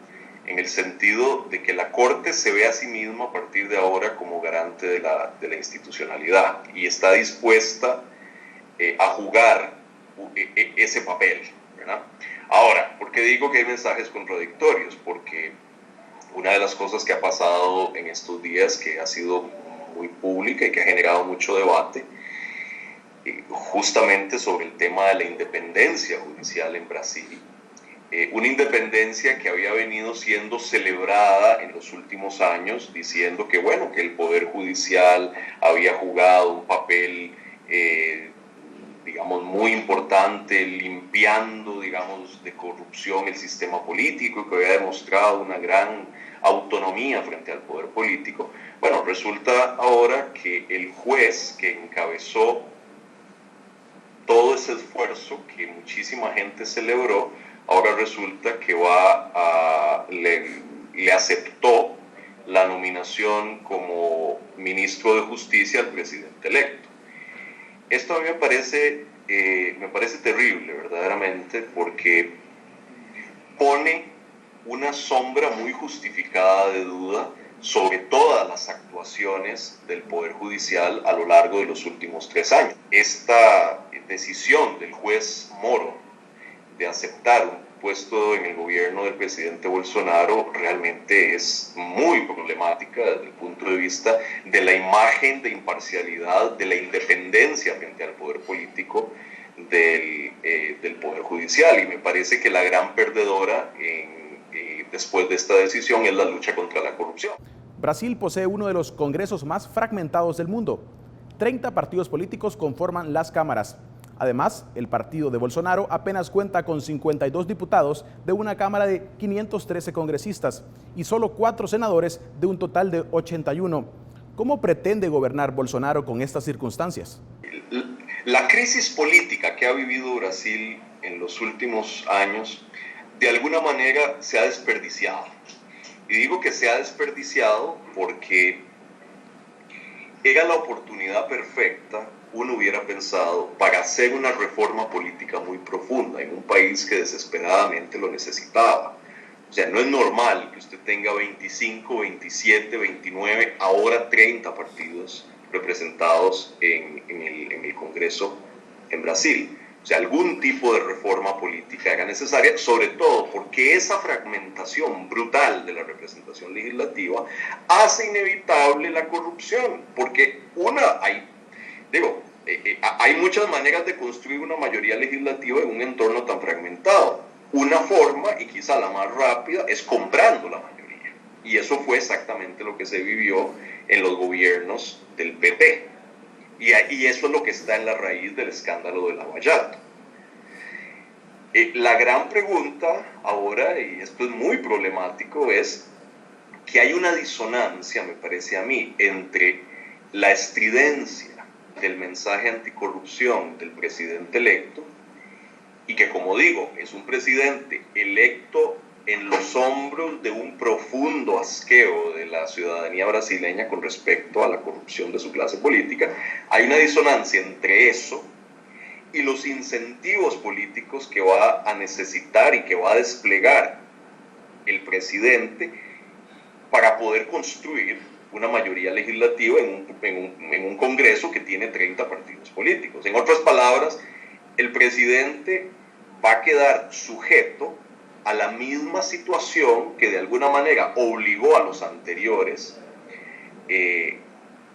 en el sentido de que la Corte se ve a sí misma a partir de ahora como garante de la institucionalidad y está dispuesta a jugar ese papel, ¿verdad? Ahora, ¿por qué digo que hay mensajes contradictorios? Porque una de las cosas que ha pasado en estos días, que ha sido muy pública y que ha generado mucho debate, justamente sobre el tema de la independencia judicial en Brasil, una independencia que había venido siendo celebrada en los últimos años, diciendo que, bueno, que el Poder Judicial había jugado un papel digamos, muy importante, limpiando, digamos, de corrupción el sistema político y que había demostrado una gran autonomía frente al poder político. Bueno, resulta ahora que el juez que encabezó todo ese esfuerzo que muchísima gente celebró, ahora resulta que le aceptó la nominación como ministro de Justicia al presidente electo. Esto a mí me parece terrible, verdaderamente, porque pone una sombra muy justificada de duda sobre todas las actuaciones del Poder Judicial a lo largo de los últimos 3 años. Esta decisión del juez Moro de aceptar un puesto en el gobierno del presidente Bolsonaro realmente es muy problemática desde el punto de vista de la imagen de imparcialidad, de la independencia frente al poder político del Poder Judicial, y me parece que la gran perdedora después de esta decisión es la lucha contra la corrupción. Brasil posee uno de los congresos más fragmentados del mundo. 30 partidos políticos conforman las cámaras. Además, el partido de Bolsonaro apenas cuenta con 52 diputados de una cámara de 513 congresistas y solo 4 senadores de un total de 81. ¿Cómo pretende gobernar Bolsonaro con estas circunstancias? La crisis política que ha vivido Brasil en los últimos años, de alguna manera se ha desperdiciado. Y digo que se ha desperdiciado porque era la oportunidad perfecta, uno hubiera pensado, para hacer una reforma política muy profunda en un país que desesperadamente lo necesitaba. O sea, no es normal que usted tenga 25, 27, 29, ahora 30 partidos representados en el Congreso en Brasil. O sea, algún tipo de reforma política era necesaria, sobre todo porque esa fragmentación brutal de la representación legislativa hace inevitable la corrupción, porque hay muchas maneras de construir una mayoría legislativa en un entorno tan fragmentado. Una forma, y quizá la más rápida, es comprando la mayoría. Y eso fue exactamente lo que se vivió en los gobiernos del PP. Y eso es lo que está en la raíz del escándalo de Lava Jato. La gran pregunta ahora, y esto es muy problemático, es que hay una disonancia, me parece a mí, entre la estridencia del mensaje anticorrupción del presidente electo, y que, como digo, es un presidente electo en los hombros de un profundo asqueo de la ciudadanía brasileña con respecto a la corrupción de su clase política. Hay una disonancia entre eso y los incentivos políticos que va a necesitar y que va a desplegar el presidente para poder construir una mayoría legislativa en un Congreso que tiene 30 partidos políticos. En otras palabras, el presidente va a quedar sujeto a la misma situación que de alguna manera obligó a los anteriores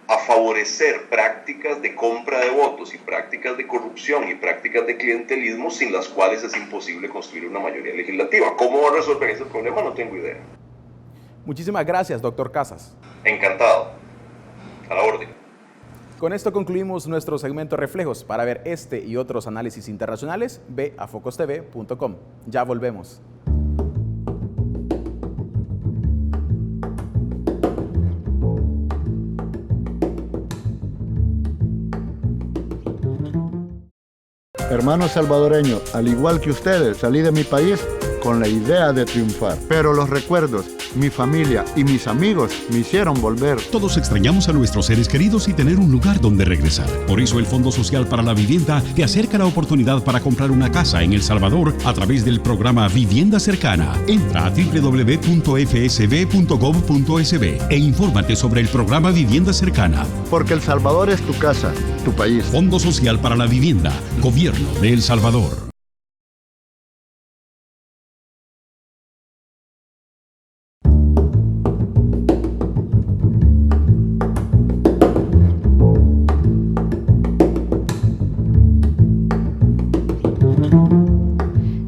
a favorecer prácticas de compra de votos y prácticas de corrupción y prácticas de clientelismo sin las cuales es imposible construir una mayoría legislativa. ¿Cómo va a resolver ese problema? No tengo idea. Muchísimas gracias, doctor Casas. Encantado. A la orden. Con esto concluimos nuestro segmento Reflejos. Para ver este y otros análisis internacionales, ve a focostv.com. Ya volvemos. Hermanos salvadoreños, al igual que ustedes, salí de mi país con la idea de triunfar. Pero los recuerdos, mi familia y mis amigos me hicieron volver. Todos extrañamos a nuestros seres queridos y tener un lugar donde regresar. Por eso el Fondo Social para la Vivienda te acerca la oportunidad para comprar una casa en El Salvador a través del programa Vivienda Cercana. Entra a www.fsb.gov.sb e infórmate sobre el programa Vivienda Cercana. Porque El Salvador es tu casa, tu país. Fondo Social para la Vivienda, Gobierno de El Salvador.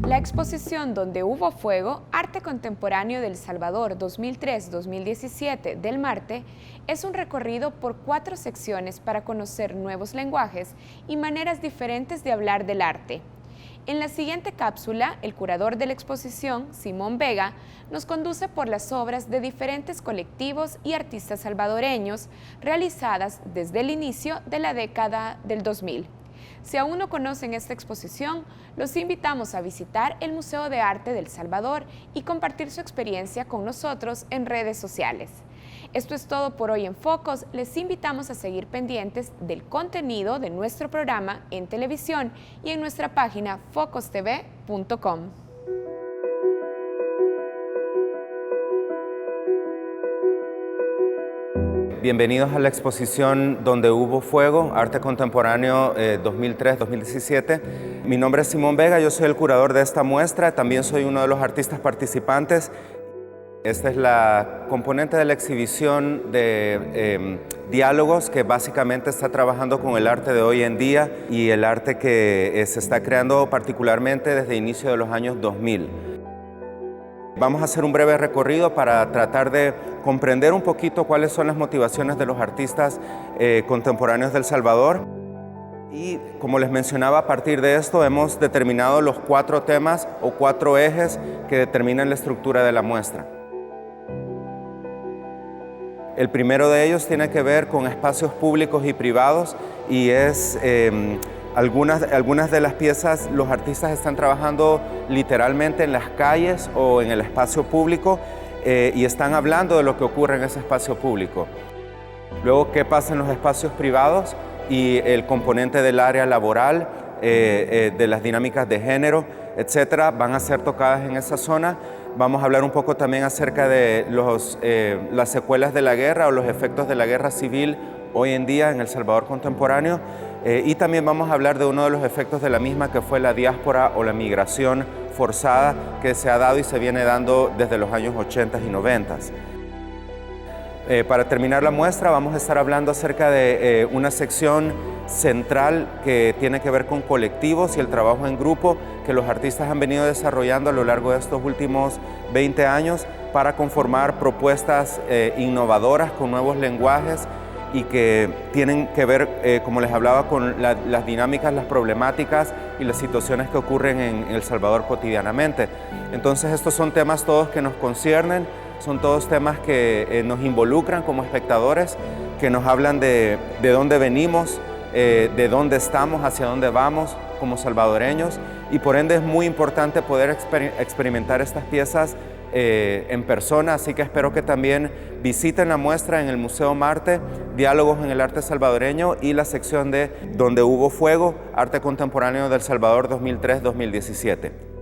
La exposición Donde hubo fuego, Arte Contemporáneo del Salvador 2003-2017 del Marte es un recorrido por 4 secciones para conocer nuevos lenguajes y maneras diferentes de hablar del arte. En la siguiente cápsula, el curador de la exposición, Simón Vega, nos conduce por las obras de diferentes colectivos y artistas salvadoreños realizadas desde el inicio de la década del 2000. Si aún no conocen esta exposición, los invitamos a visitar el Museo de Arte del Salvador y compartir su experiencia con nosotros en redes sociales. Esto es todo por hoy en Focos. Les invitamos a seguir pendientes del contenido de nuestro programa en televisión y en nuestra página focostv.com. Bienvenidos a la exposición Donde hubo fuego, Arte Contemporáneo 2003-2017. Mi nombre es Simón Vega, yo soy el curador de esta muestra, también soy uno de los artistas participantes. Esta es la componente de la exhibición de diálogos que básicamente está trabajando con el arte de hoy en día y el arte que se está creando particularmente desde el inicio de los años 2000. Vamos a hacer un breve recorrido para tratar de comprender un poquito cuáles son las motivaciones de los artistas contemporáneos del Salvador. Y como les mencionaba, a partir de esto hemos determinado los 4 temas o 4 ejes que determinan la estructura de la muestra. El primero de ellos tiene que ver con espacios públicos y privados y es algunas de las piezas, los artistas están trabajando literalmente en las calles o en el espacio público y están hablando de lo que ocurre en ese espacio público. Luego, ¿qué pasa en los espacios privados? Y el componente del área laboral, de las dinámicas de género, etcétera, van a ser tocadas en esa zona. Vamos a hablar un poco también acerca de las secuelas de la guerra o los efectos de la guerra civil hoy en día en El Salvador contemporáneo. Y también vamos a hablar de uno de los efectos de la misma, que fue la diáspora o la migración forzada que se ha dado y se viene dando desde los años 80 y 90. Para terminar la muestra vamos a estar hablando acerca de una sección central que tiene que ver con colectivos y el trabajo en grupo que los artistas han venido desarrollando a lo largo de estos últimos 20 años para conformar propuestas innovadoras con nuevos lenguajes y que tienen que ver, como les hablaba, con las dinámicas, las problemáticas y las situaciones que ocurren en El Salvador cotidianamente. Entonces estos son temas todos que nos conciernen, son todos temas que nos involucran como espectadores, que nos hablan de dónde venimos, de dónde estamos, hacia dónde vamos como salvadoreños, y por ende es muy importante poder experimentar estas piezas en persona, así que espero que también visiten la muestra en el Museo Marte, Diálogos en el Arte Salvadoreño, y la sección de Donde hubo fuego, Arte Contemporáneo del Salvador 2003-2017.